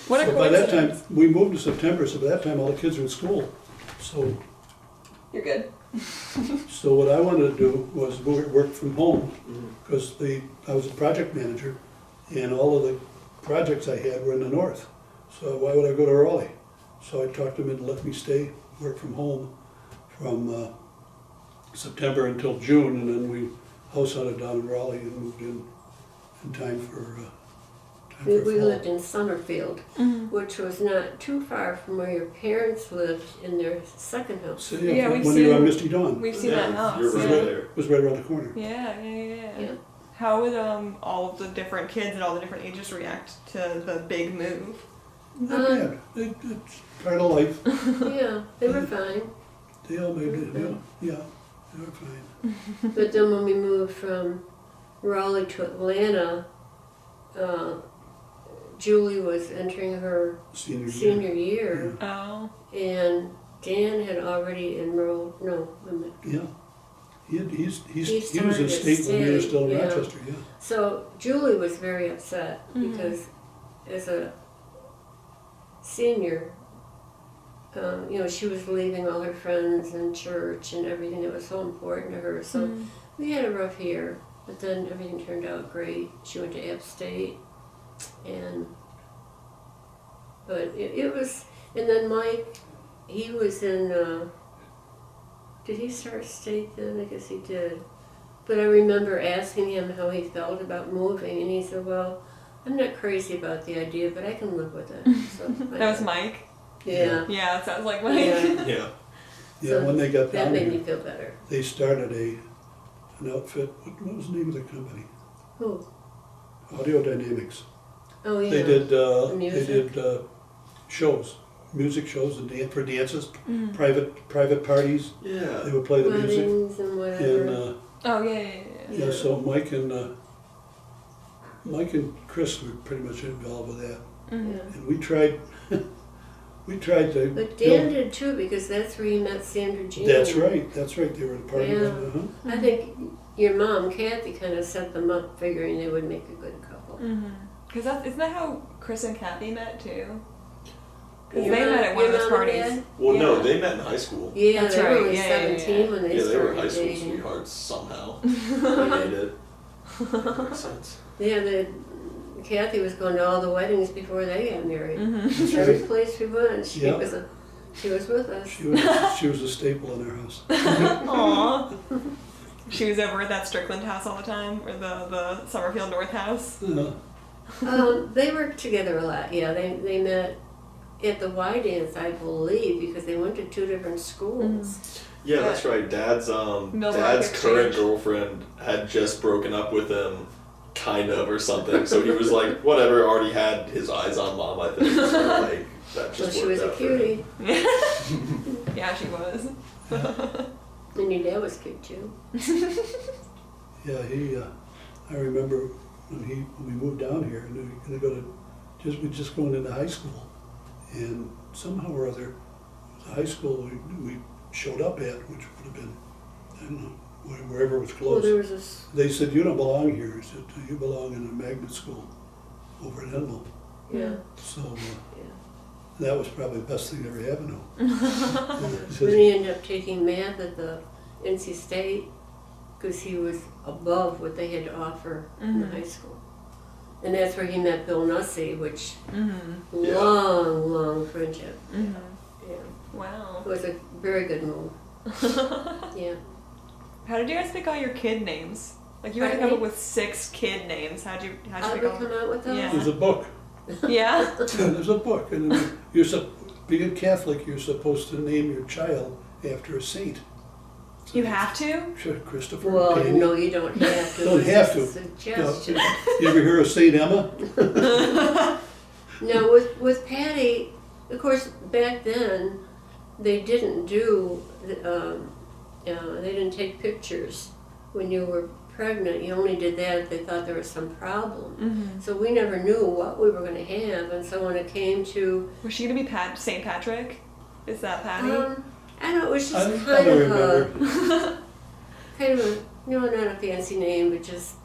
What a So by that coincidence. time, we moved to September, so by that time all the kids were in school. So, You're good. so what I wanted to do was work from home, because I was a project manager, and all of the projects I had were in the north. So why would I go to Raleigh? So I talked them into letting me stay, work from home from September until June, and then we house hunted down in Raleigh and moved in time for We fall. lived in Summerfield, which was not too far from where your parents lived in their second house. So, Yeah, we've when you were on seen- Misty Dawn, We've seen that house. You're right Yeah. there. it was right around the corner. Yeah. How would all of the different kids and all the different ages react to the big move? Not bad. It's part of life. Yeah, they were fine. They all made it, yeah, they were fine. But then when we moved from Raleigh to Atlanta, Julie was entering her Senior year. year, Oh. and Dan had already enrolled. No, wait a minute. Yeah. He was started in at state when we were state, still in yeah. Rochester, yeah. So Julie was very upset because as a senior, she was leaving all her friends and church and everything that was so important to her. So we had a rough year, but then everything turned out great. She went to App State, but it was, and then Mike, he was in, did he start state then? I guess he did. But I remember asking him how he felt about moving, and he said, well, I'm not crazy about the idea, but I can live with it. So That was Mike? Yeah. Yeah, it sounds like Mike. Yeah. Yeah. Yeah, So when they got that down made me here, feel better. they started an outfit, what was the name of the company? Who? Audio Dynamics. Oh, yeah. They did, Music. shows, music shows and for dances, private parties. Yeah. They would play the music. Weddings and whatever. And, Oh, yeah. yeah, so Mike and Chris were pretty much involved with that. Yeah. And we tried to. But Dan did too, because that's where he met Sandra Jean. That's right, they were a part of Yeah. it. I think your mom, Kathy, kind of set them up, figuring they would make a good couple. Because isn't that how Chris and Kathy met too? Because Your they met at one of your those mom and parties. Dad? Well, no, Yeah. they met in high school. Yeah, That's they were right. only Yeah, 17 when they Yeah, they started were high school dating. sweethearts somehow. They made it. That makes sense. Yeah, Kathy was going to all the weddings before they got married. Every place we went, she Yeah. she was with us. She was a staple in our house. Aww. She was over at that Strickland house all the time, or the Summerfield North house. They worked together a lot. Yeah, they met at the Y dance, I believe, because they went to 2 different schools. Yeah, that's right. Dad's Millbrook current Exchange. girlfriend had just broken up with him, kind of, or something. So he was like, whatever, already had his eyes on Mom, I think. So like, that So just she worked was a out for him. cutie. Yeah, she was. And your dad was cute too. Yeah, I remember when we moved down here, and we were gonna go to, we just going into high school, and somehow or other, the high school we showed up at, which would have been, I don't know, wherever was Well, close. there was this. They said, you don't belong here. He said, you belong in a magnet school over in Enlow. Yeah. So Yeah. that was probably the best thing that ever happened to him. He Then says, he ended up taking math at the NC State because he was above what they had to offer in the high school. And that's where he met Bill Nussey, which long friendship. Yeah. Wow. It was a very good move. Yeah. How did you guys pick all your kid names? Like you had to come up with 6 kid names. How'd you How pick did we all? come out with those? Yeah. There's a book. Yeah. There's a book, and being a Catholic, you're supposed to name your child after a saint. You have to? Sure, Christopher. Well, Penny. no, you don't have to. Don't It's have a to. Suggestion. You ever hear of Saint Emma? No, with Patty, of course, back then, they didn't do, they didn't take pictures when you were pregnant. You only did that if they thought there was some problem. So we never knew what we were going to have. And so when it came to... Was she gonna be St. Patrick? Is that Patty? I don't know, it was I just don't kind of remember. kind of a, not a fancy name, but just...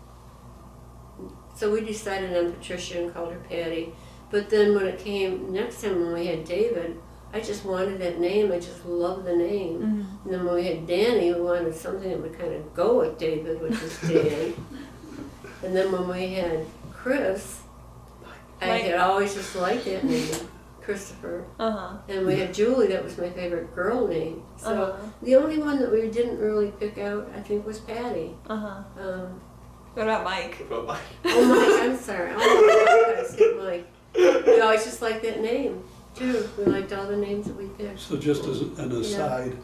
So we decided on Patricia and called her Patty. But then when it came, next time when we had David, I just wanted that name. I just loved the name. And then when we had Danny, we wanted something that would kind of go with David, which was Dan. And then when we had Chris, I had always just liked that name, Christopher. And we had Julie, that was my favorite girl name. So the only one that we didn't really pick out, I think, was Patty. What about Mike? Oh, Mike, I'm sorry. Oh, I said Mike. We always just liked that name, too. We liked all the names that we picked. So just as an aside,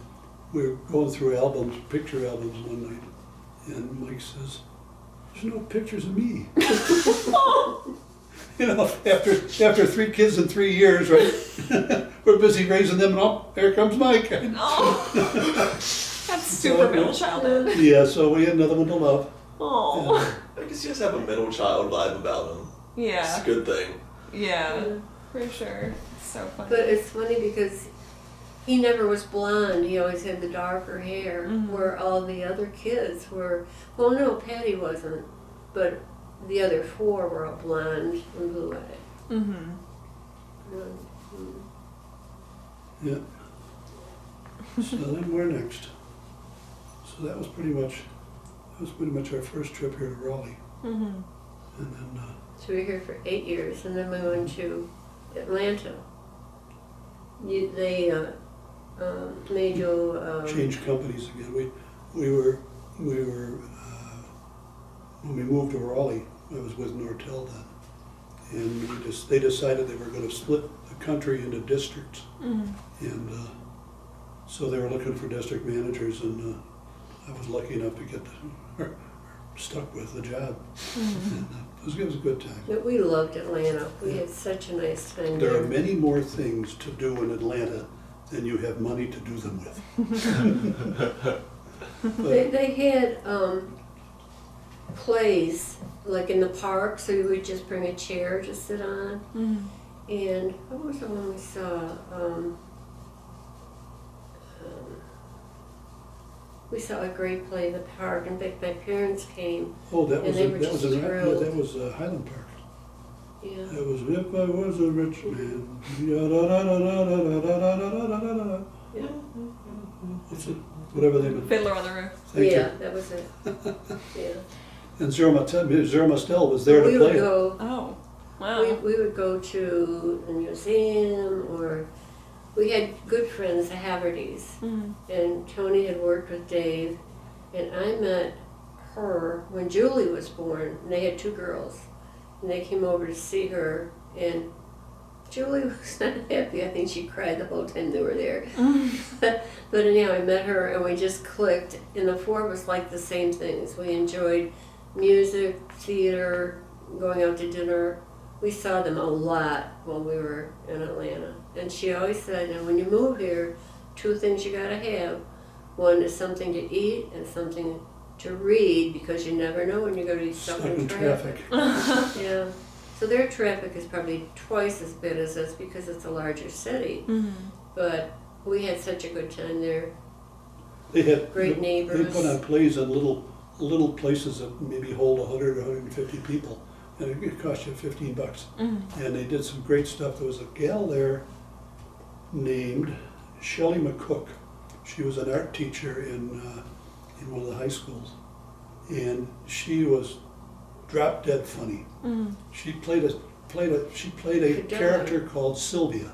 we were going through albums, picture albums one night, and Mike says, "There's no pictures of me." You know, after 3 kids in 3 years, right? We're busy raising them, and oh, here comes Mike. That's super middle childhood. Yeah, so we had another one to love. Oh. I guess you just have a middle child vibe about him. Yeah. It's a good thing. Yeah. For sure. It's so funny. But it's funny because he never was blonde. He always had the darker hair, where all the other kids were, well, no, Patty wasn't, but the other 4 were all blonde and blue-eyed. Yeah. So then we're next. So that was pretty much our first trip here to Raleigh. And then So we were here for 8 years, and then we went to Atlanta. They made you... changed companies again. We were when we moved to Raleigh, I was with Nortel then, and they decided they were going to split the country into districts, and so they were looking for district managers, and I was lucky enough to get stuck with the job. And it was a good time. But we loved Atlanta. We had such a nice time There there. are many more things to do in Atlanta than you have money to do them with. They had plays, like in the park, so you would just bring a chair to sit on. And what was the one we saw? We saw a great play in the park. In fact, my parents came. Oh, that was And they were just thrilled. Highland Park. Yeah. That was If I Was a Rich Man. Yeah. What's it? Whatever they would. Fiddler on the Roof. Thank Yeah, you. that was it. Yeah. And Zero Mostel was there to we play would it. go. Oh. Wow. We would go to the museum, or we had good friends, the Haverdys, and Tony had worked with Dave, and I met her when Julie was born, and they had 2 girls, and they came over to see her, and Julie was not happy. I think she cried the whole time they were there. But anyhow, I met her, and we just clicked, and the 4 of us liked the same things. We enjoyed music, theater, going out to dinner. We saw them a lot while we were in Atlanta. And she always said, and when you move here, 2 things you gotta have. One is something to eat and something to read, because you never know when you're gonna be stuck in traffic. Yeah. So their traffic is probably twice as bad as us because it's a larger city. But we had such a good time there. They had Great neighbors. They put on plays in little places that maybe hold 100 or 150 people, and it cost you $15. And they did some great stuff. There was a gal there named Shelley McCook. She was an art teacher in in one of the high schools, and she was drop dead funny. She played a Good dog. character called Sylvia.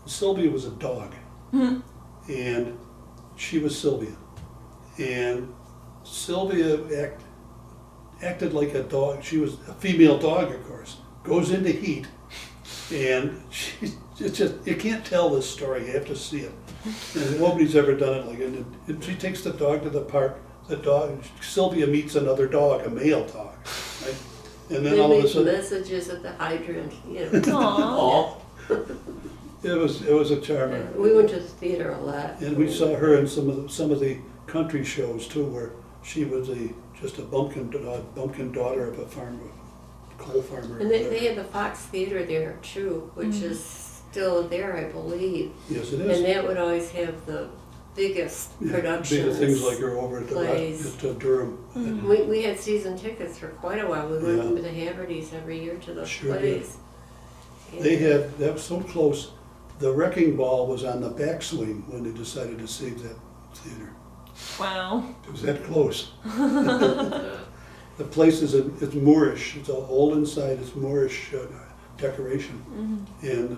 Sylvia was a dog, and she was Sylvia, and Sylvia acted like a dog. She was a female dog, of course. Goes into heat, and it's just, you can't tell this story. You have to see it. And nobody's ever done it like it. And she takes the dog to the park. Sylvia meets another dog, a male dog, right? And then They all of a leave sudden, messages at the hydrant, Aww. it was a charmer. We went to the theater a lot. And we saw her in some of the country shows too, where she was just a bumpkin daughter of a farmer, coal farmer. And they had the Fox Theater there too, which is still there, I believe. Yes, it And is. that would always have the biggest Yeah, productions. bigger things like her over at plays. Durham. We had season tickets for quite a while. We went Yeah. with the Havertys every year to those Sure did. plays. That was so close. The wrecking ball was on the backswing when they decided to save that theater. Wow. It was that close. The place it's Moorish. It's all old inside. It's Moorish decoration, and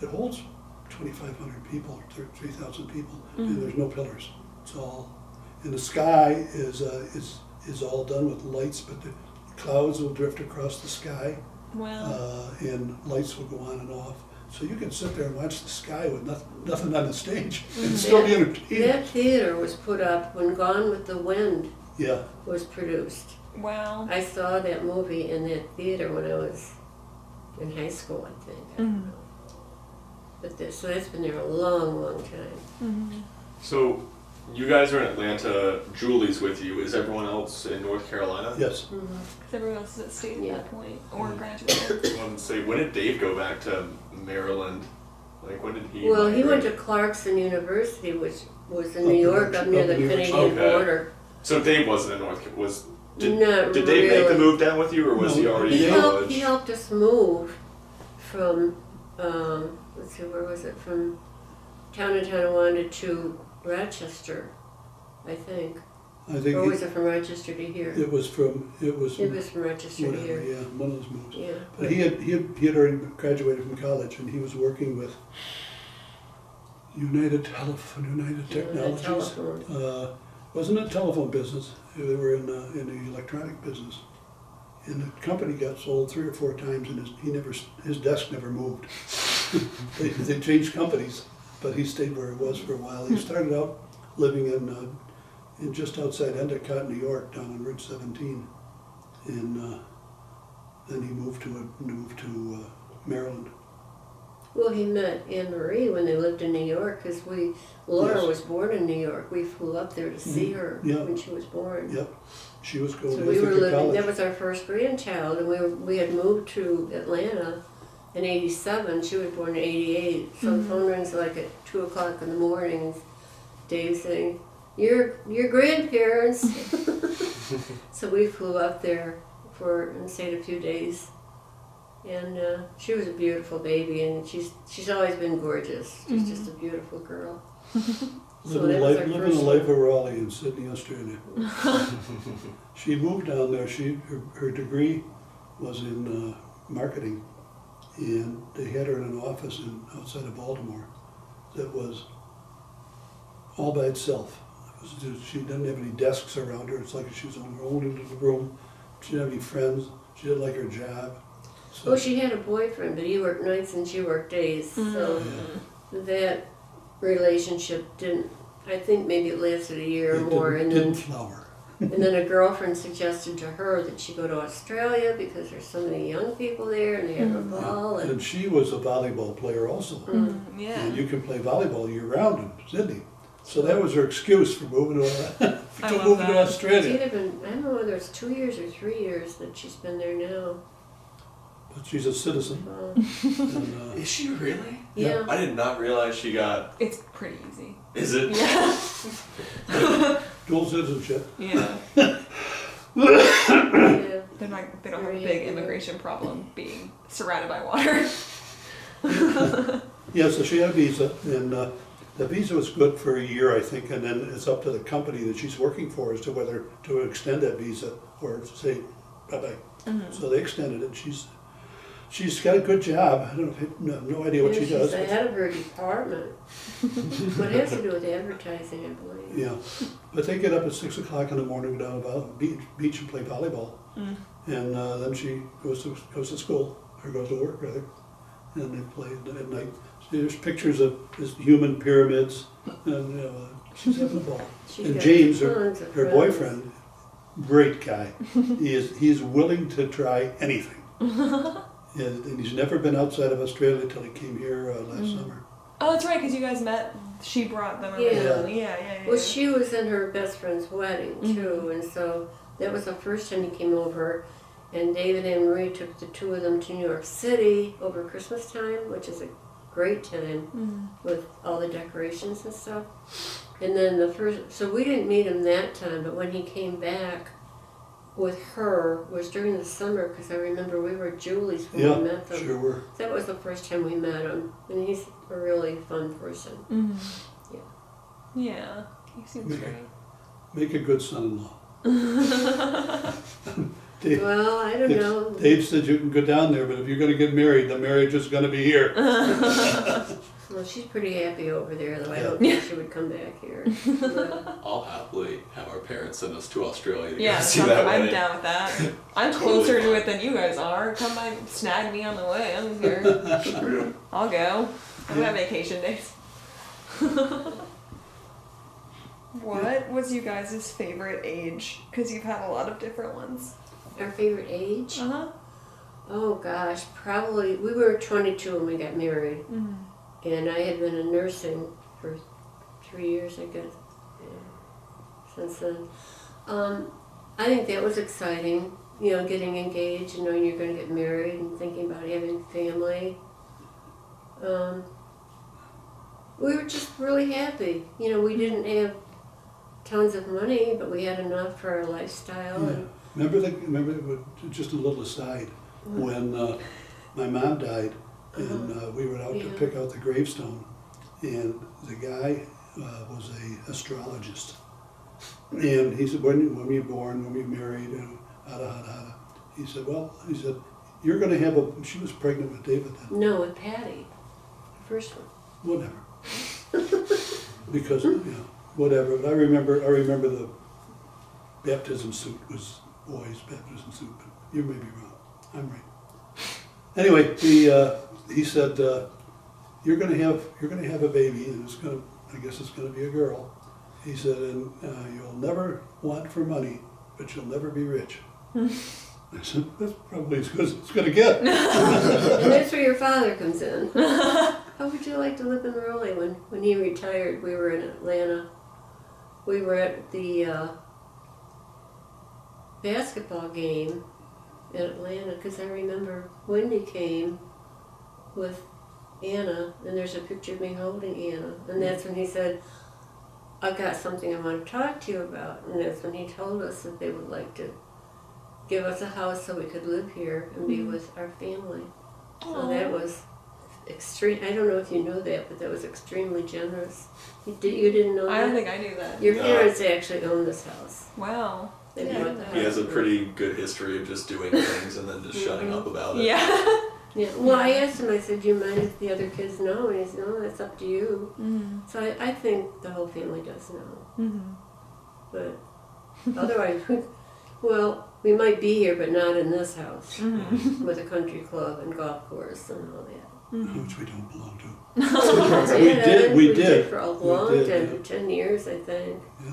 it holds 2,500 people, or 3,000 people, and there's no pillars. It's all, and the sky is all done with lights, but the clouds will drift across the sky, Wow. and lights will go on and off. So you can sit there and watch the sky with nothing on the stage and still be entertained. That theater was put up when Gone with the Wind Yeah, was produced. Wow. I saw that movie in that theater when I was in high school, I think. I don't know. But so that's been there a long, long time. So, you guys are in Atlanta. Julie's with you. Is everyone else in North Carolina? yes. Because everyone else is at state at Yeah. that point, or graduated. I want to say, when did Dave go back to Maryland? Like, when did he? Well, he went to migrate? Clarkson University, which was in Up New in York, New- up near up the in New York. Canadian Okay. border. So Dave wasn't in Did Not Did Dave make the really. move down with you, or was No, he already He in helped, college? he helped us move from, let's see, where was it? From town to Tonawanda to Rochester, I think. I think Or was it from Rochester to here? it was from It was from Rochester to whatever. here. Yeah, one of those moves. Yeah. But he had already graduated from college, and he was working with United Technologies. Telephone. Wasn't a telephone business. They were in the electronic business, and the company got sold 3 or 4 times, and his desk never moved. they changed companies, but he stayed where he was for a while. He started out living in just outside Endicott, New York, down on Route 17, and then he moved to Maryland. Well, he met Anne Marie when they lived in New York, because Laura Yes. was born in New York. We flew up there to see her Yeah. when she was born. Yep, she was going So I we think, were to living, college. that was our first grandchild, and we had moved to Atlanta in '87. She was born in '88. So the phone rings like at 2 o'clock in the morning. Dave saying, your grandparents. So we flew up there and stayed a few days. And she was a beautiful baby, and she's always been gorgeous. She's just a beautiful girl. Living that was our the first life of Raleigh in Sydney, Australia. She moved down there. Her degree was in marketing, and they had her in an office outside of Baltimore that was all by itself. She didn't have any desks around her. It's like she was on her own in the room. She didn't have any friends. She didn't like her job. So, Well, she had a boyfriend, but he worked nights and she worked days. So that relationship didn't, I think maybe it lasted a year or it more. didn't flower. And then a girlfriend suggested to her that she go to Australia because there's so many young people there and they have a ball. And she was a volleyball player also. Yeah. And you can play volleyball year round in Sydney. So that was her excuse for moving to I love moving to that. It's Australia. either been, I don't know whether it's 2 years or 3 years that she's been there now. But she's a citizen. And, Is she really? Yeah. I did not realize she got. It's pretty easy. Is it? Yeah. dual citizenship. Yeah. Yeah. They don't have a Very big good. immigration problem being surrounded by water. Yeah, so she had a visa, and The visa was good for a year, I think, and then it's up to the company that she's working for as to whether to extend that visa or say bye-bye. So they extended it. She's got a good job. I don't know, I have no idea what she does. She's the head of her department. What has to do with advertising, I believe. Yeah, but they get up at 6 o'clock in the morning, go down about beach and play volleyball, and then she goes to school or goes to work rather, and they play at night. So there's pictures of this human pyramids, and she's having a ball. She's And got James, tons her of friends. boyfriend, great guy. He's willing to try anything, and he's never been outside of Australia till he came here last summer. Oh, that's right, because you guys met. She brought them Yeah. originally. Yeah. Well, she was in her best friend's wedding too, and so that was the first time he came over. And David and Marie took the two of them to New York City over Christmas time, which is a great time with all the decorations and stuff. And then so we didn't meet him that time, but when he came back with her was during the summer, because I remember we were at Julie's when we met them. Sure were. That was the first time we met him, and he's a really fun person. Yeah. He seems great. Make a good son-in-law. Well, I don't know. Dave said you can go down there, but if you're going to get married, the marriage is going to be here. Well, she's pretty happy over there, though. I don't think she would come back here. But I'll happily have our parents send us to Australia to Yeah, go see that I'm wedding. down with that. I'm Totally closer to fine. it than you guys are. Come by, snag me on the way. I don't care. I'll go. I've got vacation days. What was you guys' favorite age? Because you've had a lot of different ones. our favorite age? Uh-huh. Oh, gosh, probably. We were 22 when we got married. And I had been in nursing for 3 years, I guess, since then. I think that was exciting, getting engaged and knowing you're going to get married and thinking about having family. We were just really happy. We didn't have tons of money, but we had enough for our lifestyle. Yeah. And Remember, just a little aside, when my mom died, and we were out to pick out the gravestone, and the guy was a astrologist, and he said, when were you born, when were you married, hada. He said, you're going to have she was pregnant with David then. no, with Patty, the first one. Whatever. Because, whatever, but I remember the baptism suit was boys' baptism suit, but you may be wrong, I'm right. Anyway, he said, you're gonna have a baby, and I guess it's gonna be a girl. He said, and you'll never want for money, but you'll never be rich. I said, that's probably as good as it's gonna get. And that's where your father comes in. How would you like to live in Raleigh? When he retired, we were in Atlanta. We were at the basketball game in Atlanta, because I remember Wendy came with Anna, and there's a picture of me holding Anna, and that's when he said, I've got something I want to talk to you about, and that's when he told us that they would like to give us a house so we could live here and be with our family. So that was extreme. I don't know if you know that, but that was extremely generous. You didn't know that? I don't think I knew that. Your No. parents actually own this house. Wow. They bought the house. He has a pretty good history of just doing things and then just shutting up about it. Yeah. Yeah. Well, I asked him, I said, do you mind if the other kids know? And he said, no, that's up to you. So I think the whole family does know. But otherwise, well, we might be here, but not in this house with a country club and golf course and all that. Which we don't belong to. We We did. for a long time, yeah. for 10 years, I think. Yeah.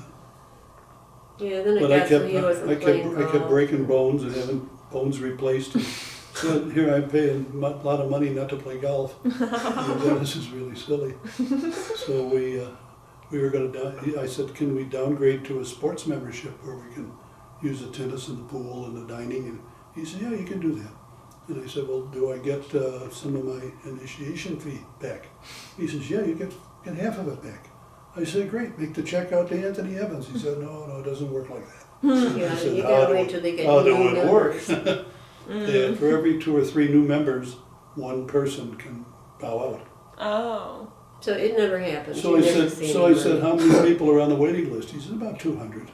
Yeah, then I But guess when he wasn't playing I kept golf. breaking bones and having bones replaced. And so here I'm paying a lot of money not to play golf. This is really silly. So we were going to. I said, can we downgrade to a sports membership where we can use the tennis and the pool and the dining? And he said, yeah, you can do that. And I said, well, do I get some of my initiation fee back? He says, yeah, you get half of it back. I said, great, make the check out to Anthony Evans. He said, no, it doesn't work like that. Yeah, I said, you how gotta do- wait till they get how do new it work? members. And for every 2 or 3 new members, one person can bow out. Oh. So it never happened. So You I never said, see so I anybody. said, how many people are on the waiting list? He said, about 200.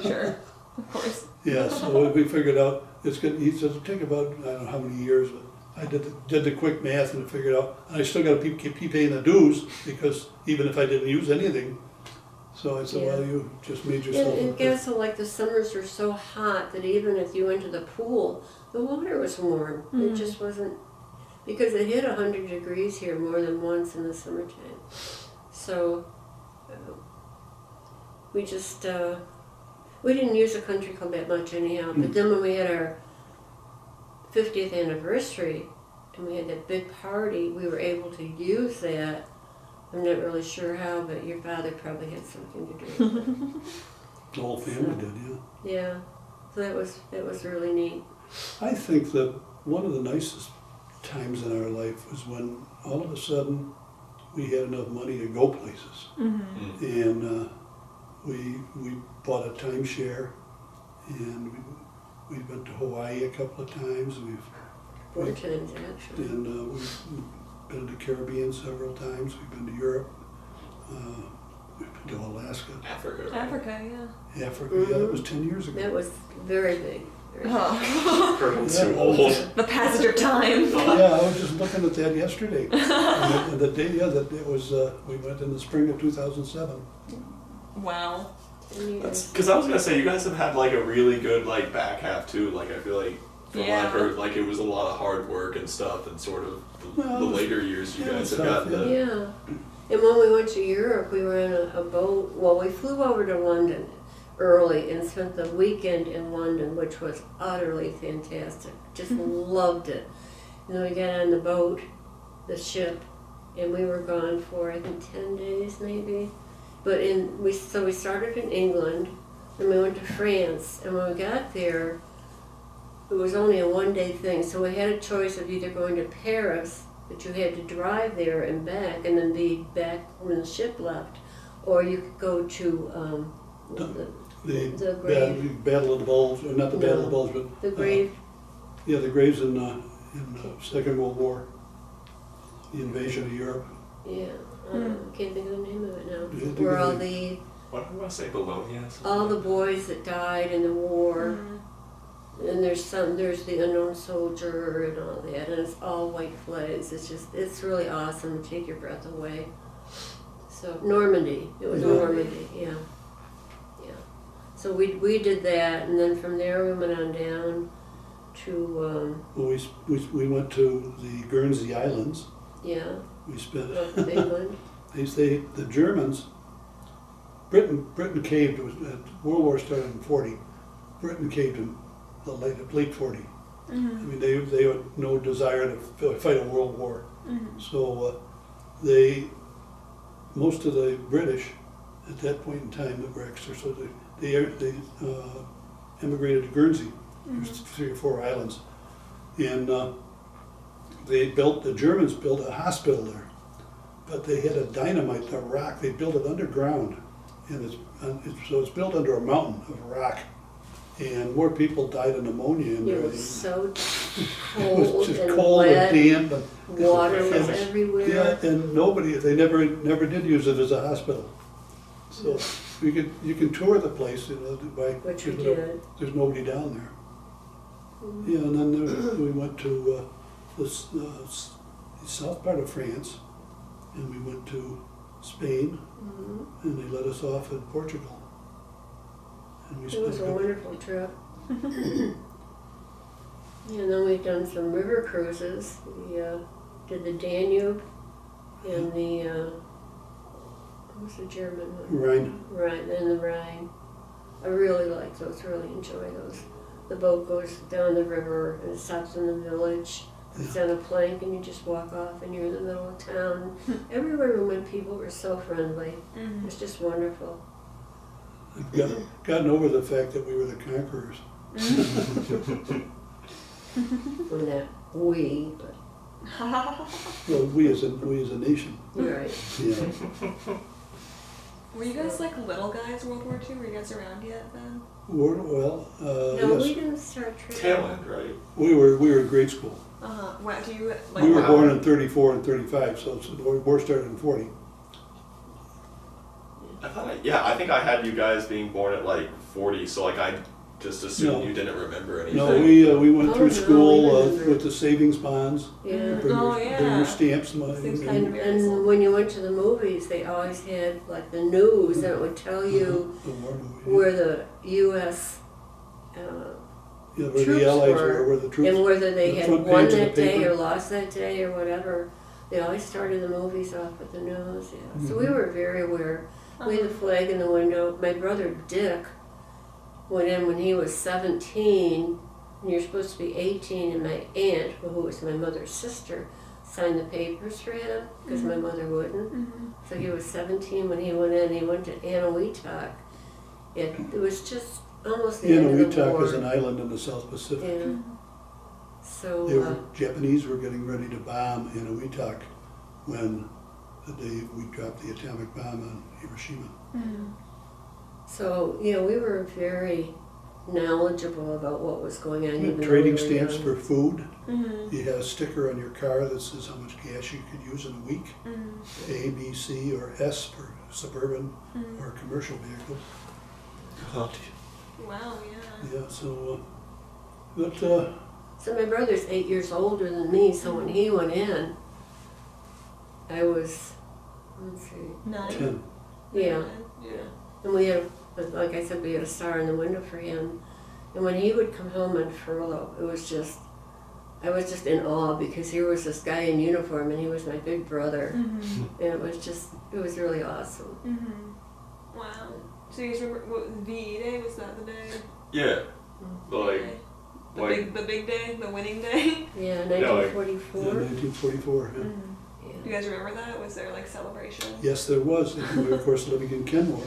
Sure, of course. Yeah, so we figured out, it's good, he said, it'll take about, I don't know how many years, but I did the quick math and figured out, and I still gotta keep paying the dues, because even if I didn't use anything, so I said, well, Yeah. you just made yourself. And it gets so like the summers were so hot that even if you went to the pool, the water was warm. It just wasn't, because it hit 100 degrees here more than once in the summertime. So we just, we didn't use the country club that much anyhow, but then when we had our 50th anniversary and we had that big party, we were able to use that. I'm not really sure how, but your father probably had something to do with it. The whole family did, yeah. Yeah, so that was really neat. I think that one of the nicest times in our life was when all of a sudden we had enough money to go places. And we bought a timeshare, and we went to Hawaii a couple of times. Four times actually. And we've been to the Caribbean several times. We've been to Europe. We've been to Alaska, Africa. Right? Africa, yeah. Africa. Yeah, that was 10 years ago. That was very big. Very Oh. Everyone's Yeah, too well, old. The passage of time. Yeah, I was just looking at that yesterday. And the day, yeah, that it was, we went in the spring of 2007. Wow. years. Because I was gonna say you guys have had like a really good like back half too. Like I feel like from what I've heard, like it was a lot of hard work and stuff, and sort of the later years you yeah, guys have it's tough, gotten. yeah. The, Yeah. And when we went to Europe, we were in a boat. Well, we flew over to London early and spent the weekend in London, which was utterly fantastic. Just loved it. And then we got on the boat, the ship, and we were gone for I think 10 days maybe. But we started in England, and we went to France, and when we got there, it was only a one-day thing. So we had a choice of either going to Paris, but you had to drive there and back, and then be back when the ship left, or you could go to the grave. Battle of the Bulge, or not the Battle of the No, Bulge, but The grave. yeah, the graves in Second World War, the invasion of Europe. Yeah, can't think of the name of it now. Yeah, think Where of all it. the what did I say? Bologna. all the boys that died in the war, and there's the unknown soldier and all that, and it's all white flags. It's really awesome to take your breath away. So Normandy, it was Yeah. Normandy, yeah. So we did that, and then from there we went on down to Well, we went to the Guernsey Islands. yeah, We spent. north of England. They say the Germans. Britain caved. World War started in 40. Britain caved in the late 40. I mean, they had no desire to fight a world war. So most of the British at that point in time that were extra, so they emigrated to Guernsey. There's 3 or 4 islands, and the Germans built a hospital there, but they had a dynamite, a rock. They built it underground, and it's built under a mountain of rock, and more people died of pneumonia in It there. was so It cold was just and cold wet. and damp. And Water was and- everywhere. Yeah, and they never did use it as a hospital. So you can tour the place, Which we did. There's nobody down there. Yeah, and then we went to the south part of France, and we went to Spain, and they let us off in Portugal. And we It was a wonderful trip. And then we've done some river cruises. We did the Danube and the, what was the German one? Rhine. Rhine, and the Rhine. I really like those, really enjoy those. The boat goes down the river and it stops in the village. It's on a plank and you just walk off and you're in the middle of town. Everywhere we went, people were so friendly. It was just wonderful. I've gotten over the fact that we were the conquerors. From that we, but Well, we as a nation. right. Yeah. Were you guys like little guys World War II? Were you guys around yet then? No, yes. we didn't start training. Tail end, right? We were in grade school. What do you like? We were Wow. born in 34 and 35, so the war started in 40. I think I had you guys being born at like 40, so like I just assumed No. you didn't remember anything. No, we went Oh, through no, school we remember. with the savings bonds. Yeah. Bring Oh, your, yeah. bring your stamps money. Seems and- kind of- And when you went to the movies, they always had like the news, and it would tell you The war movie. where the U.S. Yeah, where troops the Allies were, were, where the troops. and whether they the had front won page of the that day paper. or lost that day or whatever. They always started the movies off with the news. Yeah. So we were very aware. We had the flag in the window. My brother Dick went in when he was 17, and you're supposed to be 18, and my aunt, who was my mother's sister, signed the papers for him because my mother wouldn't. So he was 17 when he went in. He went to Anahuac. It was just almost the end of the Anahuac war. is an island in the South Pacific. Yeah. So They were, Japanese were getting ready to bomb Anahuac when the day we dropped the atomic bomb on Hiroshima. So, we were very knowledgeable about what was going on. We even had though trading we were stamps young. for food. Mm-hmm. You had a sticker on your car that says how much gas you could use in a week. A, B, C, or S for suburban or commercial vehicles. Wow, yeah. Yeah, so, but, So my brother's 8 years older than me, so when he went in, I was, let's see, 9. 10. yeah. Yeah. And we had, like I said, we had a star in the window for him. And when he would come home on furlough, it was just, I was just in awe because here was this guy in uniform and he was my big brother. Mm-hmm. And it was really awesome. Mm-hmm. Wow. So you guys remember what VE Day? Was that the day? Yeah. But like, Day? The like big day, the winning day. Yeah, Yeah, 1944. 1944. Yeah. Do you Yeah. guys remember that? Was there like celebration? Yes, there was. And we were, of course, living in Kenmore,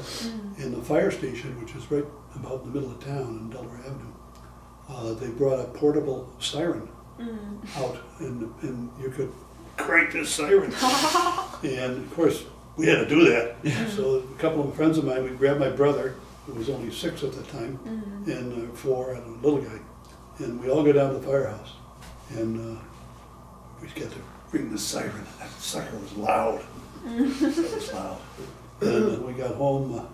and the fire station, which is right about in the middle of town on Delaware Avenue, they brought a portable siren out, and you could crank this siren. And of course, we had to do that. So a couple of friends of mine, we grabbed my brother, who was only 6 at the time, and 4, and a little guy, and we all go down to the firehouse, and we got to ring the siren. That sucker was loud. It was loud. And we got home.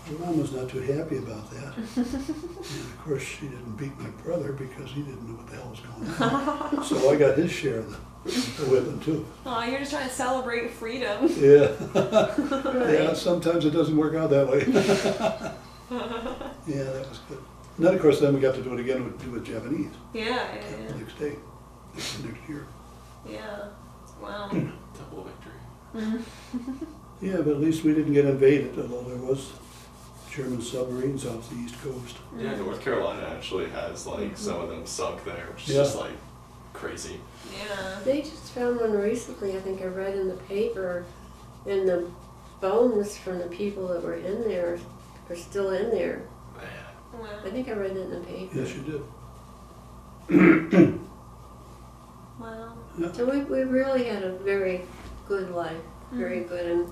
My mom was not too happy about that. And of course, she didn't beat my brother because he didn't know what the hell was going on. So I got his share of the whipping too. Oh, you're just trying to celebrate freedom. Yeah. Yeah, sometimes it doesn't work out that way. Yeah, that was good. And then, of course, then we got to do it again with Japanese Yeah, the next day, next year. yeah. Wow. double victory. Yeah, but at least we didn't get invaded, although there was German submarines off the East Coast. Yeah, North Carolina actually has like some of them sunk there, which is Yeah. just like crazy. Yeah. They just found one recently, I think I read in the paper, and the bones from the people that were in there are still in there. Man. Wow. I think I read it in the paper. Yes, you did. Wow. So we really had a very good life, very good. And,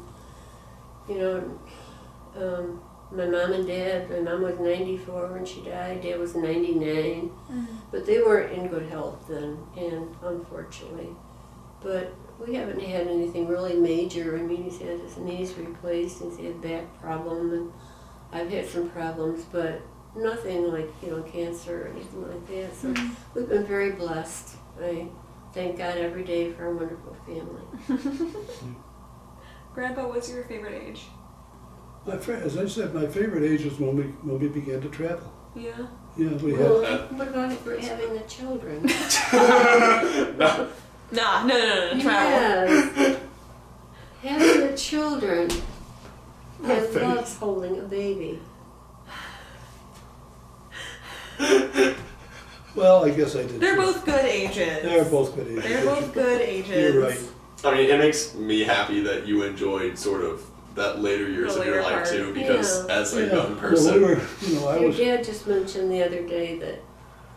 my mom and dad, my mom was 94 when she died, dad was 99. But they weren't in good health then, and unfortunately. But we haven't had anything really major. I mean, he's had his knees replaced, he's had back problem, and I've had some problems, but nothing like, cancer or anything like that. So we've been very blessed. I thank God every day for a wonderful family. Grandpa, what's your favorite age? As I said, my favorite age was when we began to travel. Yeah. Yeah, we Well, had. what about having the children? No. Nah, no, travel. Yes. Having the children. My Dad favorite- loves holding a baby. Well, I guess I did. They're too. both good ages. They're both good ages. They're both good ages. You're right. I mean, it makes me happy that you enjoyed sort of that later years The of your later life part. too, because Yeah. as a Yeah. young Well, person, we were, I Your was. dad just mentioned the other day that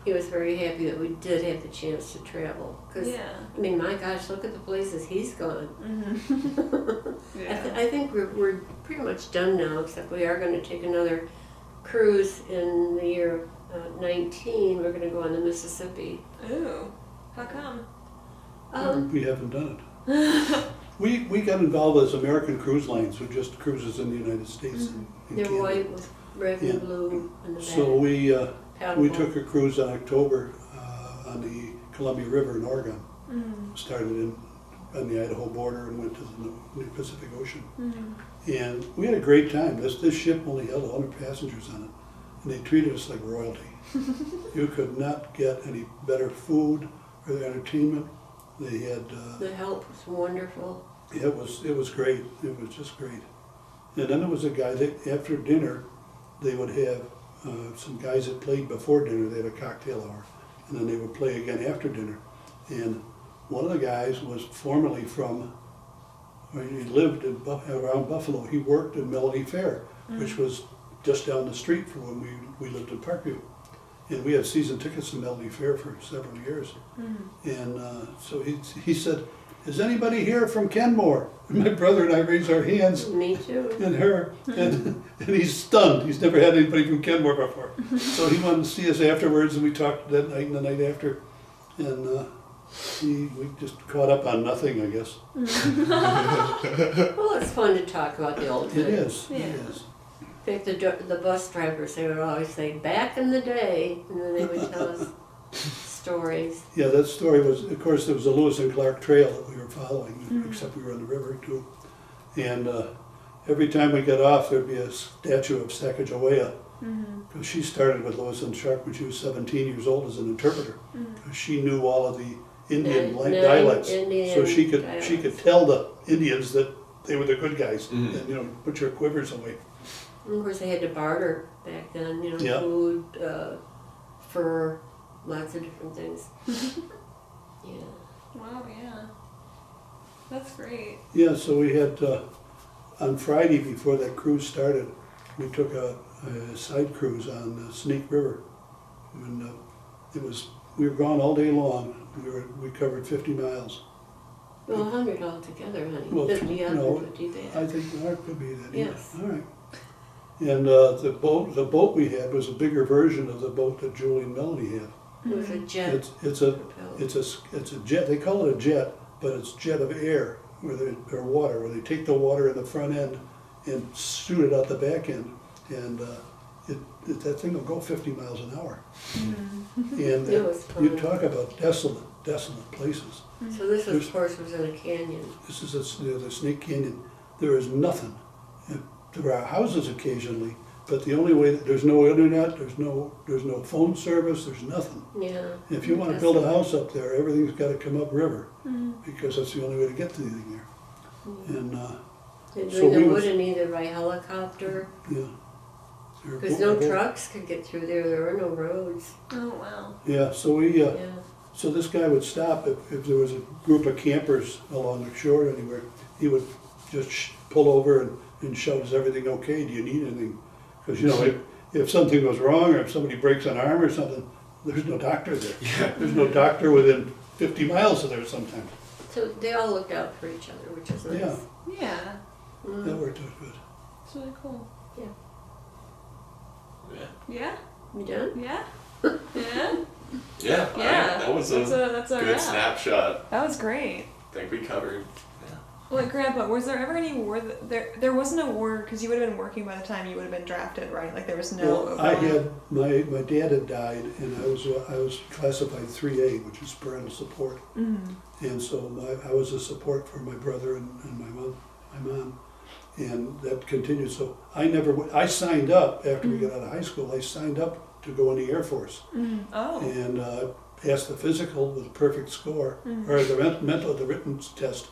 he was very happy that we did have the chance to travel. Because, Yeah. I mean, my gosh, look at the places he's gone. Yeah. I think we're pretty much done now, except we are going to take another cruise in the year of 19. We're going to go on the Mississippi. Ooh. How come? We haven't done it. We got involved with American Cruise Lines, which just cruises in the United States. and They're Canada. white with red Yeah. and blue in the back. So we Paddleboat. took a cruise in October on the Columbia River in Oregon. Started on the Idaho border and went to the Pacific Ocean. And we had a great time. This ship only held 100 passengers on it, and they treated us like royalty. You could not get any better food or entertainment. They had The help was wonderful. it was great. It was just great. And then there was a guy that after dinner they would have some guys that played before dinner. They had a cocktail hour, and then they would play again after dinner. And one of the guys was formerly from, he lived around Buffalo. He worked in Melody Fair, which was just down the street from when we lived in Parkview. And we had season tickets to Melody Fair for several years. And so he said, "Is anybody here from Kenmore?" And my brother and I raised our hands, Me too. and her, and he's stunned. He's never had anybody from Kenmore before. So he wanted to see us afterwards, and we talked that night and the night after. And we just caught up on nothing, I guess. Well, it's fun to talk about the old It days. is, Yeah. it is. In fact, the bus drivers, they would always say, "Back in the day," and then they would tell us stories. Yeah, that story was, of course, there was a Lewis and Clark trail that we were following, except we were on the river too. And every time we got off, there'd be a statue of Sacagawea. Because she started with Lewis and Clark when she was 17 years old as an interpreter. Because she knew all of the Indian Nine dialects. Indian So she could dialects. tell the Indians that they were the good guys. And, put your quivers away. And of course, they had to barter back then, Yeah. food, fur, lots of different things. Yeah. Wow, yeah. That's great. Yeah, so we had, on Friday before that cruise started, we took a side cruise on the Snake River. And we were gone all day long. We covered 50 miles. Well, 100 altogether, honey. Well, 50 up no, and 50 back. I think that could be that, yeah. Yes. All right. And the boat we had was a bigger version of the boat that Julie and Melanie had. It was a jet It's propelled. a jet. They call it a jet, but it's jet of air or water, where they take the water in the front end and shoot it out the back end, and that thing will go 50 miles an hour. And It was you fun. talk about desolate places. So this, There's- of course, was in a canyon. This is the Snake Canyon. There is nothing. There are houses occasionally, but the only way there's no internet, there's no phone service, there's nothing. Yeah. If you want to build a house up there, everything's got to come up river, because that's the only way to get to anything there. And They're So doing we the was- wooden either by helicopter, yeah, They're because bo- no bo- trucks could get through there. There were no roads. Oh, wow. Yeah, so Yeah. so this guy would stop if there was a group of campers along the shore anywhere. He would just pull over and shout, "Is everything okay? Do you need anything?" Because if something goes wrong or if somebody breaks an arm or something, there's no doctor there. Yeah. There's no doctor within 50 miles of there sometimes. So they all looked out for each other, which is nice. Yeah, Yeah. that worked out good. It's really cool. Yeah. Yeah? You done? Yeah? Yeah? Yeah. Yeah. That was That's a good wrap. snapshot. That was great. I think we covered. Like, Grandpa, was there ever any war there wasn't a war, because you would have been working by the time you would have been drafted, right? Like, there was no... Well, I had, my dad had died, and I was classified 3A, which is parental support. And so I was a support for my brother and my mom, and that continued. So I signed up after we got out of high school. I signed up to go in the Air Force, Oh. and passed the physical with a perfect score, or the written test.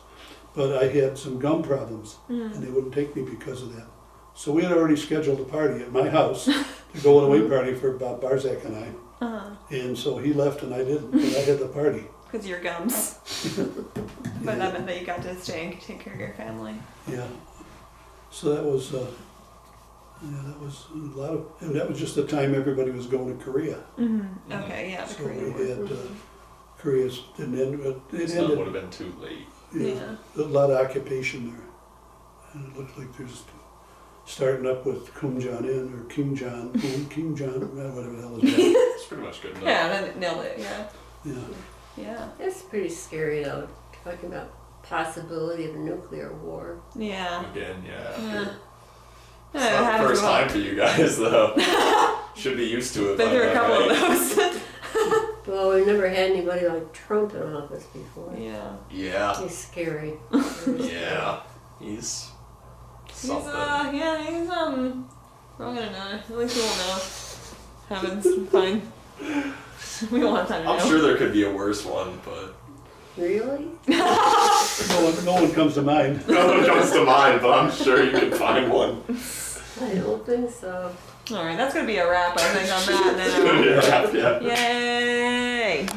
But I had some gum problems, and they wouldn't take me because of that. So we had already scheduled a party at my house to go on a away party for Bob Barzak and I. And so he left and I didn't, but I had the party. Because of your gums. But that meant that you got to stay and take care of your family. Yeah. So that was a lot of, and that was just the time everybody was going to Korea. Okay, yeah, the So Korean we War. had, Korea's didn't end, but it It would ended. have been too late. Yeah. A lot of occupation there. And it looks like there's, starting up with Kim Jong-un or King John, whatever the hell is that. It's pretty much good enough. Yeah, that nailed it, yeah. Yeah. Yeah. That's pretty scary though, talking about possibility of a nuclear war. Yeah. Again, yeah. Yeah. It's not the first time for you guys, though. Should be used to it. Been through a couple right? of those. Well, we've never had anybody like Trump in office before. Yeah. Yeah. He's scary. Yeah. He's something. He's we're all gonna know. At least we won't know. Heavens, fine. We won't have time to know. I'm sure there could be a worse one, but Really? No one comes to mind. no one comes to mind. But I'm sure you could find one. I don't think so. All right, that's gonna be a wrap, I think, on that now. Yeah. Yay!